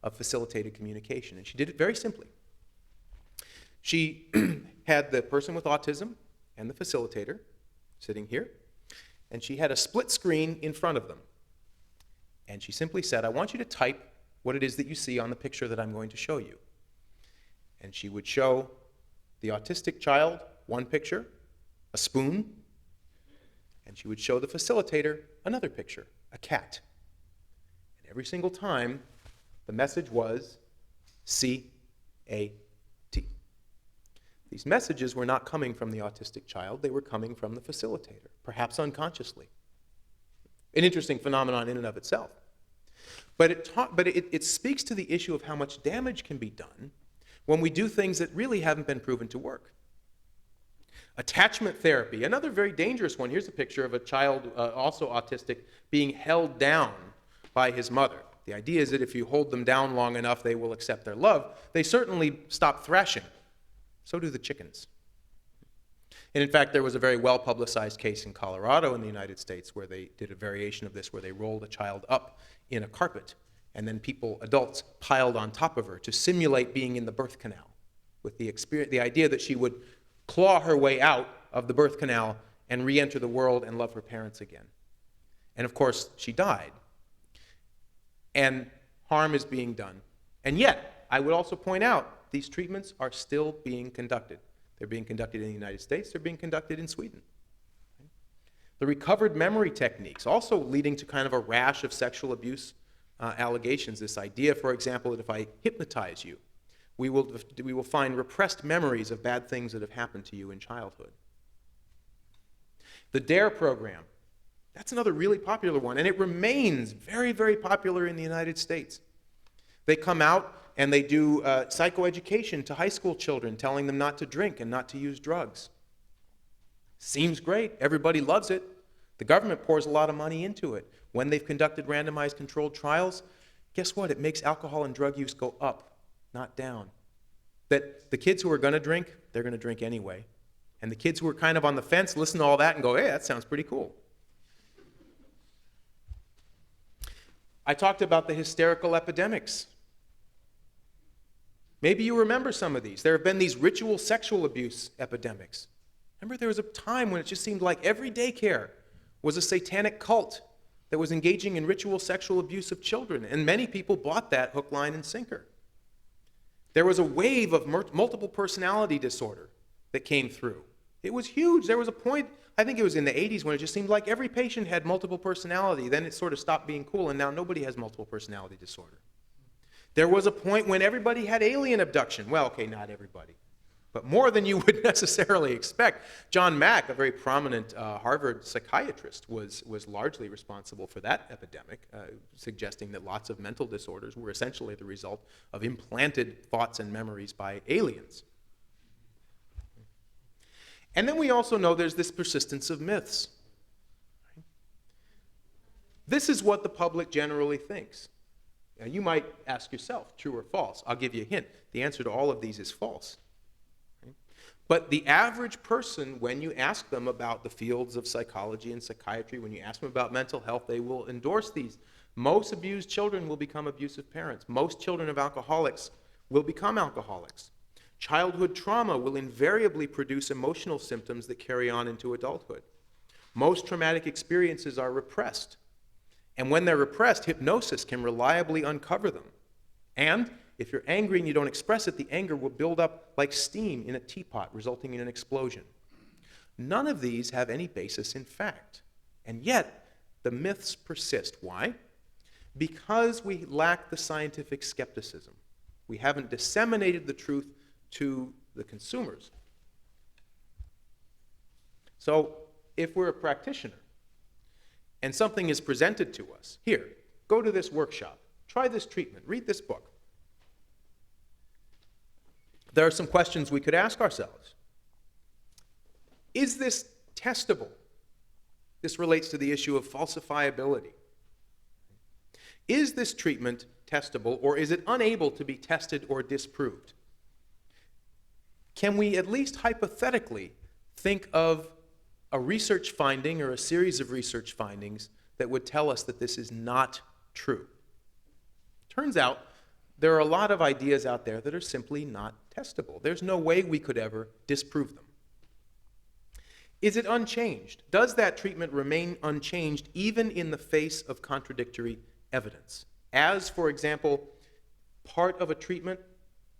Speaker 1: of facilitated communication, and she did it very simply. She had the person with autism and the facilitator sitting here, and she had a split screen in front of them. And she simply said, I want you to type what it is that you see on the picture that I'm going to show you. And she would show the autistic child one picture, a spoon, and she would show the facilitator another picture, a cat. And every single time, the message was C-A-T. These messages were not coming from the autistic child, they were coming from the facilitator, perhaps unconsciously. An interesting phenomenon in and of itself. But it speaks to the issue of how much damage can be done when we do things that really haven't been proven to work. Attachment therapy, another very dangerous one. Here's a picture of a child, also autistic, being held down by his mother. The idea is that if you hold them down long enough, they will accept their love. They certainly stop thrashing. So do the chickens. And in fact, there was a very well-publicized case in Colorado in the United States where they did a variation of this, where they rolled a child up in a carpet, and then adults, piled on top of her to simulate being in the birth canal, with the idea that she would claw her way out of the birth canal and re-enter the world and love her parents again. And of course, she died. And harm is being done. And yet, I would also point out, these treatments are still being conducted. They're being conducted in the United States. They're being conducted in Sweden. The recovered memory techniques, also leading to kind of a rash of sexual abuse allegations. This idea, for example, that if I hypnotize you, we will find repressed memories of bad things that have happened to you in childhood. The DARE program, that's another really popular one, and it remains very, very popular in the United States. They come out and they do psychoeducation to high school children, telling them not to drink and not to use drugs. Seems great. Everybody loves it. The government pours a lot of money into it. When they've conducted randomized controlled trials, guess what? It makes alcohol and drug use go up, not down. That the kids who are going to drink, they're going to drink anyway. And the kids who are kind of on the fence listen to all that and go, hey, that sounds pretty cool. I talked about the hysterical epidemics. Maybe you remember some of these. There have been these ritual sexual abuse epidemics. Remember, there was a time when it just seemed like every daycare was a satanic cult that was engaging in ritual sexual abuse of children, and many people bought that hook, line, and sinker. There was a wave of multiple personality disorder that came through. It was huge. There was a point, I think it was in the 80s, when it just seemed like every patient had multiple personality. Then it sort of stopped being cool, and now nobody has multiple personality disorder. There was a point when everybody had alien abduction. Well, okay, not everybody, but more than you would necessarily expect. John Mack, a very prominent Harvard psychiatrist, was largely responsible for that epidemic, suggesting that lots of mental disorders were essentially the result of implanted thoughts and memories by aliens. And then we also know there's this persistence of myths. This is what the public generally thinks. Now, you might ask yourself, true or false? I'll give you a hint. The answer to all of these is false. But the average person, when you ask them about the fields of psychology and psychiatry, when you ask them about mental health, they will endorse these. Most abused children will become abusive parents. Most children of alcoholics will become alcoholics. Childhood trauma will invariably produce emotional symptoms that carry on into adulthood. Most traumatic experiences are repressed. And when they're repressed, hypnosis can reliably uncover them. And if you're angry and you don't express it, the anger will build up like steam in a teapot, resulting in an explosion. None of these have any basis in fact. And yet, the myths persist. Why? Because we lack the scientific skepticism. We haven't disseminated the truth to the consumers. So, if we're a practitioner, and something is presented to us, here, go to this workshop, try this treatment, read this book. There are some questions we could ask ourselves. Is this testable? This relates to the issue of falsifiability. Is this treatment testable, or is it unable to be tested or disproved? Can we at least hypothetically think of a research finding or a series of research findings that would tell us that this is not true? Turns out there are a lot of ideas out there that are simply not testable. There's no way we could ever disprove them. Is it unchanged? Does that treatment remain unchanged even in the face of contradictory evidence? As, for example, part of a treatment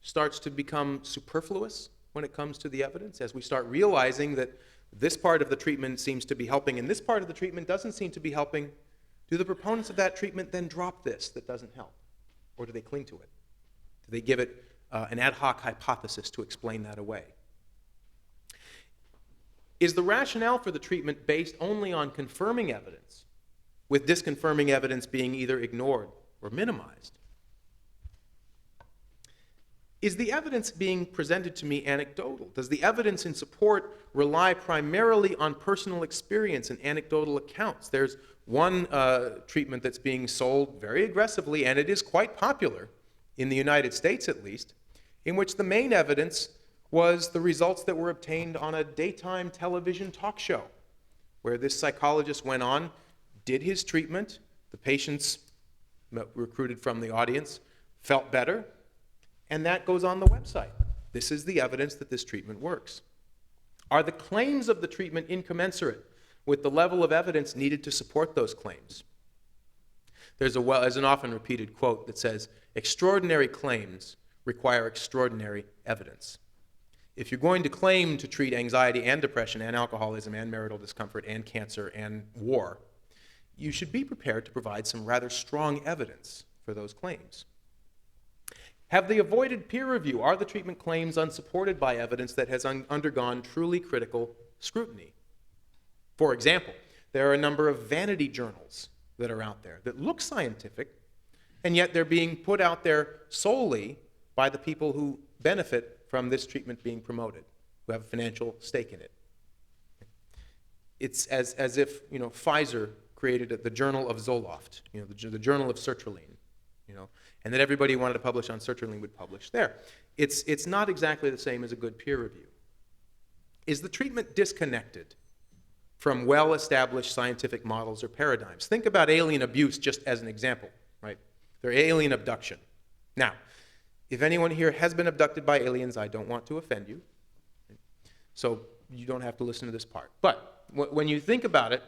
Speaker 1: starts to become superfluous when it comes to the evidence, as we start realizing that this part of the treatment seems to be helping and this part of the treatment doesn't seem to be helping, do the proponents of that treatment then drop this that doesn't help? Or do they cling to it? Do they give it an ad hoc hypothesis to explain that away? Is the rationale for the treatment based only on confirming evidence, with disconfirming evidence being either ignored or minimized? Is the evidence being presented to me anecdotal? Does the evidence in support rely primarily on personal experience and anecdotal accounts? There's one treatment that's being sold very aggressively, and it is quite popular, in the United States at least, in which the main evidence was the results that were obtained on a daytime television talk show, where this psychologist went on, did his treatment, the patients recruited from the audience felt better, and that goes on the website. This is the evidence that this treatment works. Are the claims of the treatment incommensurate with the level of evidence needed to support those claims? There's an often repeated quote that says, extraordinary claims require extraordinary evidence. If you're going to claim to treat anxiety and depression and alcoholism and marital discomfort and cancer and war, you should be prepared to provide some rather strong evidence for those claims. Have they avoided peer review? Are the treatment claims unsupported by evidence that has undergone truly critical scrutiny? For example, there are a number of vanity journals that are out there that look scientific, and yet they're being put out there solely by the people who benefit from this treatment being promoted, who have a financial stake in it. It's as if Pfizer created the Journal of Zoloft, the Journal of Sertraline, and that everybody who wanted to publish on sertraline would publish there. It's not exactly the same as a good peer review. Is the treatment disconnected from well-established scientific models or paradigms? Think about alien abuse just as an example, right? They're alien abduction. Now, if anyone here has been abducted by aliens, I don't want to offend you, so you don't have to listen to this part. But when you think about it,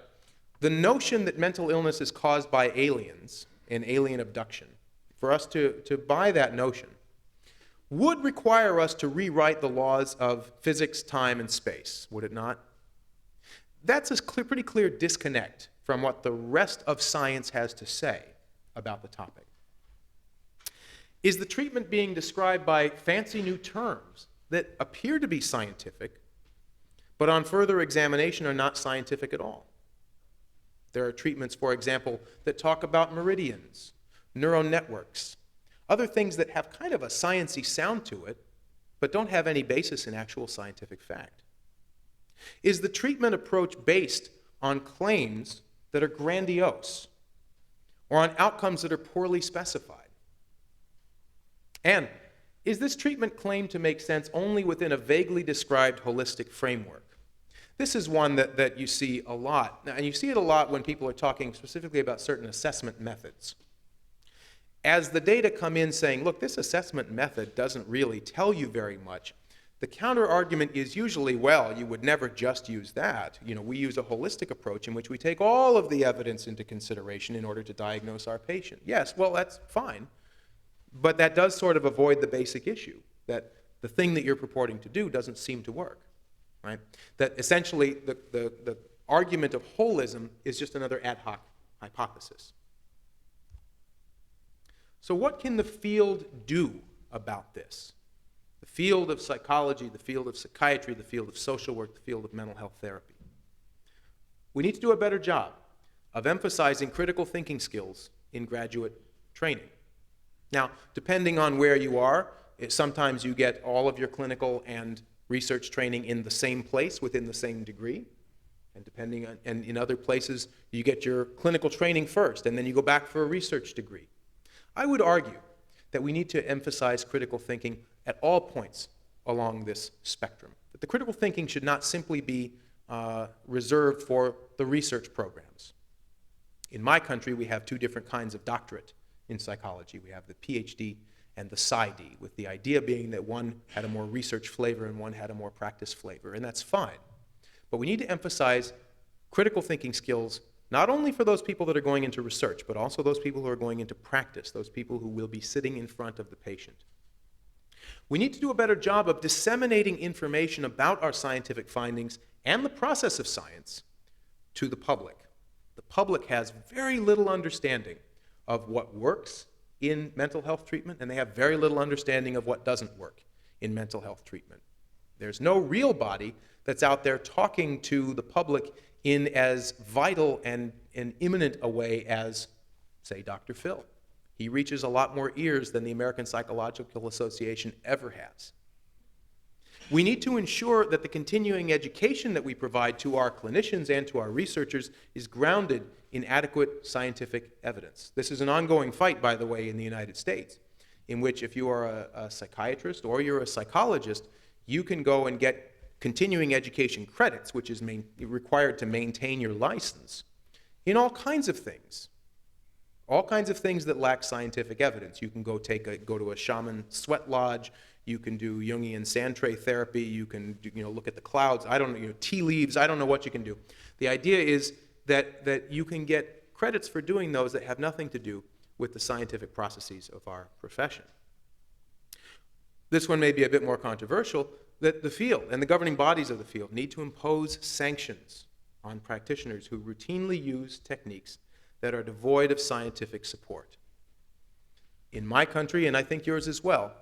Speaker 1: the notion that mental illness is caused by aliens and alien abduction, for us to buy that notion, would require us to rewrite the laws of physics, time, and space, would it not? That's a pretty clear disconnect from what the rest of science has to say about the topic. Is the treatment being described by fancy new terms that appear to be scientific, but on further examination are not scientific at all? There are treatments, for example, that talk about meridians, neural networks, other things that have kind of a sciencey sound to it, but don't have any basis in actual scientific fact. Is the treatment approach based on claims that are grandiose or on outcomes that are poorly specified? And is this treatment claimed to make sense only within a vaguely described holistic framework? This is one that you see a lot, and you see it a lot when people are talking specifically about certain assessment methods. As the data come in saying, look, this assessment method doesn't really tell you very much, the counter-argument is usually, well, you would never just use that. We use a holistic approach in which we take all of the evidence into consideration in order to diagnose our patient. Yes, well, that's fine, but that does sort of avoid the basic issue, that the thing that you're purporting to do doesn't seem to work, right? That essentially the argument of holism is just another ad hoc hypothesis. So what can the field do about this? The field of psychology, the field of psychiatry, the field of social work, the field of mental health therapy. We need to do a better job of emphasizing critical thinking skills in graduate training. Now, depending on where you are, sometimes you get all of your clinical and research training in the same place within the same degree. And in other places, you get your clinical training first, and then you go back for a research degree. I would argue that we need to emphasize critical thinking at all points along this spectrum. That the critical thinking should not simply be reserved for the research programs. In my country, we have two different kinds of doctorate in psychology. We have the PhD and the PsyD, with the idea being that one had a more research flavor and one had a more practice flavor, and that's fine. But we need to emphasize critical thinking skills not only for those people that are going into research, but also those people who are going into practice, those people who will be sitting in front of the patient. We need to do a better job of disseminating information about our scientific findings and the process of science to the public. The public has very little understanding of what works in mental health treatment, and they have very little understanding of what doesn't work in mental health treatment. There's no real body that's out there talking to the public in as vital and imminent a way as, say, Dr. Phil. He reaches a lot more ears than the American Psychological Association ever has. We need to ensure that the continuing education that we provide to our clinicians and to our researchers is grounded in adequate scientific evidence. This is an ongoing fight, by the way, in the United States, in which if you are a psychiatrist or you're a psychologist, you can go and get continuing education credits, which is required to maintain your license, in all kinds of things. All kinds of things that lack scientific evidence. You can go to a shaman sweat lodge. You can do Jungian sand tray therapy. You can look at the clouds. I don't know, tea leaves. I don't know what you can do. The idea is that you can get credits for doing those that have nothing to do with the scientific processes of our profession. This one may be a bit more controversial, that the field and the governing bodies of the field need to impose sanctions on practitioners who routinely use techniques that are devoid of scientific support. In my country, and I think yours as well,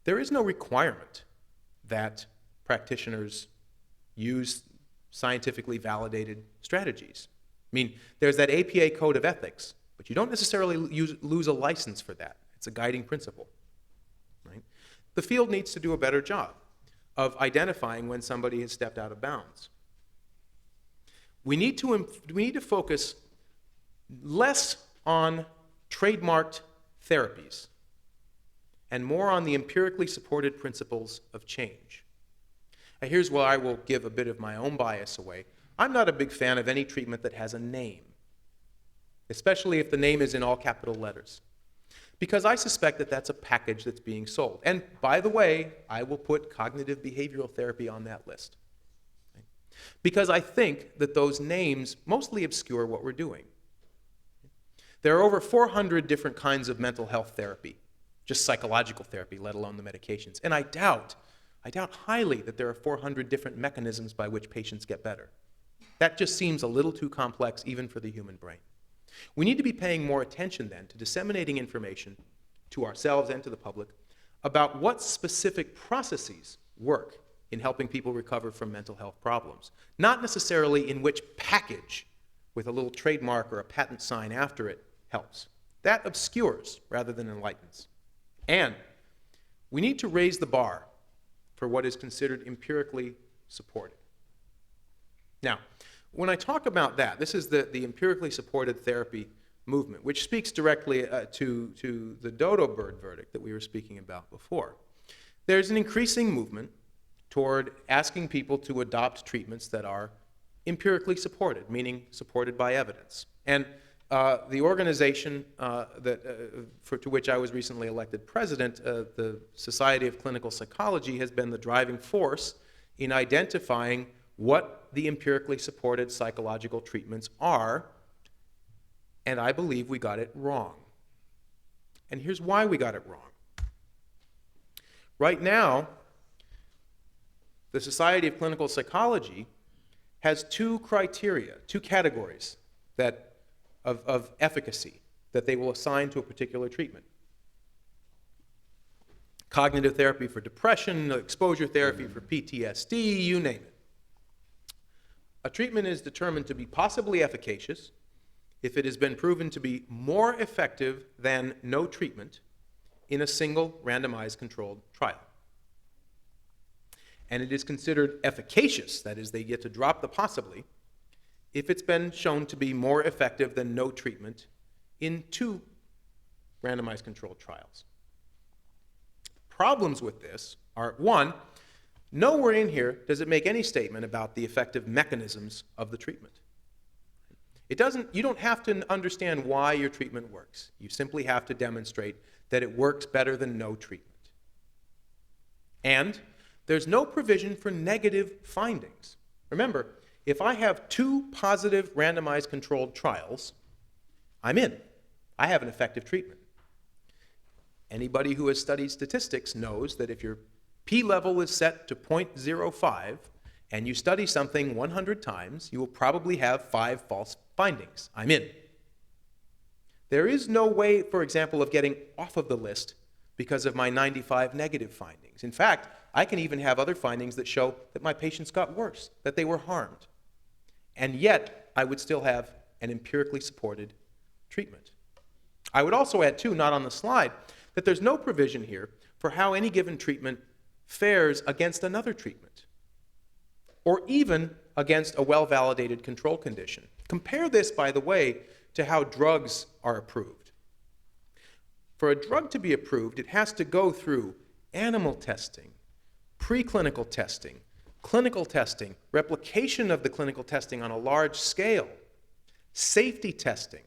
Speaker 1: there is no requirement that practitioners use scientifically validated strategies. I mean, there's that APA code of ethics, but you don't necessarily lose a license for that. It's a guiding principle. Right? The field needs to do a better job of identifying when somebody has stepped out of bounds. We need to focus less on trademarked therapies and more on the empirically supported principles of change. Now, here's where I will give a bit of my own bias away. I'm not a big fan of any treatment that has a name, especially if the name is in all capital letters, because I suspect that that's a package that's being sold. And by the way, I will put cognitive behavioral therapy on that list, because I think that those names mostly obscure what we're doing. There are over 400 different kinds of mental health therapy, just psychological therapy, let alone the medications. And I doubt highly that there are 400 different mechanisms by which patients get better. That just seems a little too complex even for the human brain. We need to be paying more attention then to disseminating information to ourselves and to the public about what specific processes work in helping people recover from mental health problems, not necessarily in which package with a little trademark or a patent sign after it helps. That obscures rather than enlightens. And we need to raise the bar for what is considered empirically supported. Now, when I talk about that, this is the empirically supported therapy movement, which speaks directly to the dodo bird verdict that we were speaking about before. There's an increasing movement toward asking people to adopt treatments that are empirically supported, meaning supported by evidence. And the organization to which I was recently elected president, the Society of Clinical Psychology, has been the driving force in identifying what the empirically supported psychological treatments are, and I believe we got it wrong. And here's why we got it wrong. Right now, the Society of Clinical Psychology has two criteria, two categories of efficacy that they will assign to a particular treatment. Cognitive therapy for depression, exposure therapy for PTSD, you name it. A treatment is determined to be possibly efficacious if it has been proven to be more effective than no treatment in a single randomized controlled trial. And it is considered efficacious, that is, they get to drop the possibly, if it's been shown to be more effective than no treatment in 2 randomized controlled trials. Problems with this are, one, nowhere in here does it make any statement about the effective mechanisms of the treatment. You don't have to understand why your treatment works. You simply have to demonstrate that it works better than no treatment. And there's no provision for negative findings. Remember, if I have 2 positive randomized controlled trials, I'm in. I have an effective treatment. Anybody who has studied statistics knows that if your p-level is set to 0.05 and you study something 100 times, you will probably have 5 false findings. I'm in. There is no way, for example, of getting off of the list because of my 95 negative findings. In fact, I can even have other findings that show that my patients got worse, that they were harmed. And yet, I would still have an empirically supported treatment. I would also add, too, not on the slide, that there's no provision here for how any given treatment fares against another treatment, or even against a well-validated control condition. Compare this, by the way, to how drugs are approved. For a drug to be approved, it has to go through animal testing, preclinical testing, clinical testing, replication of the clinical testing on a large scale, safety testing.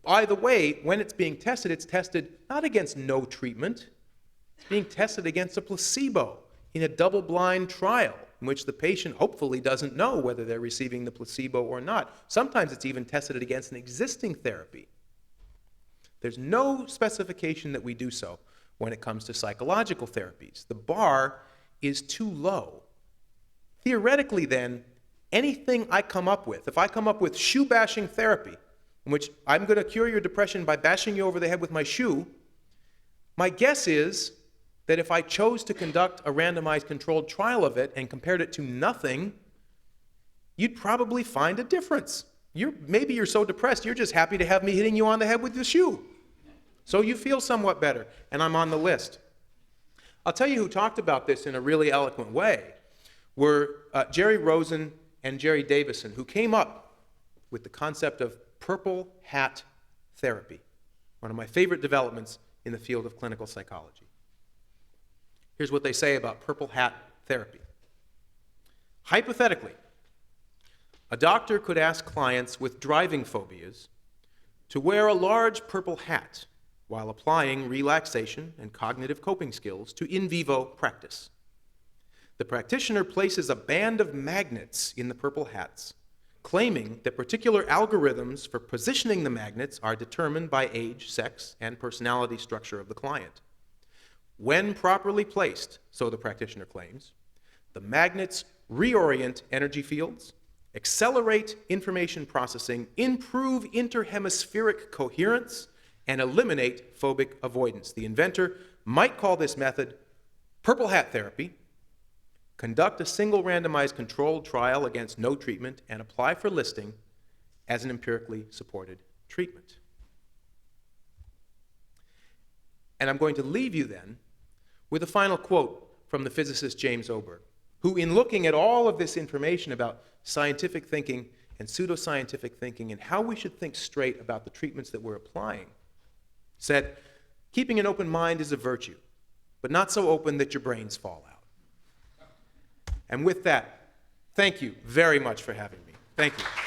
Speaker 1: By the way, when it's tested not against no treatment. It's being tested against a placebo in a double-blind trial in which the patient hopefully doesn't know whether they're receiving the placebo or not. Sometimes it's even tested against an existing therapy. There's no specification that we do so when it comes to psychological therapies. The bar is too low. Theoretically, then, anything I come up with, if I come up with shoe-bashing therapy, in which I'm going to cure your depression by bashing you over the head with my shoe, my guess is that if I chose to conduct a randomized controlled trial of it and compared it to nothing, you'd probably find a difference. Maybe you're so depressed, you're just happy to have me hitting you on the head with the shoe. So you feel somewhat better, and I'm on the list. I'll tell you who talked about this in a really eloquent way were Jerry Rosen and Jerry Davison, who came up with the concept of purple hat therapy, one of my favorite developments in the field of clinical psychology. Here's what they say about purple hat therapy. Hypothetically, a doctor could ask clients with driving phobias to wear a large purple hat while applying relaxation and cognitive coping skills to in vivo practice. The practitioner places a band of magnets in the purple hats, claiming that particular algorithms for positioning the magnets are determined by age, sex, and personality structure of the client. When properly placed, so the practitioner claims, the magnets reorient energy fields, accelerate information processing, improve interhemispheric coherence, and eliminate phobic avoidance. The inventor might call this method purple hat therapy, conduct a single randomized controlled trial against no treatment, and apply for listing as an empirically supported treatment. And I'm going to leave you then with a final quote from the physicist James Oberg, who, in looking at all of this information about scientific thinking and pseudoscientific thinking and how we should think straight about the treatments that we're applying, said, keeping an open mind is a virtue, but not so open that your brains fall out. And with that, thank you very much for having me. Thank you.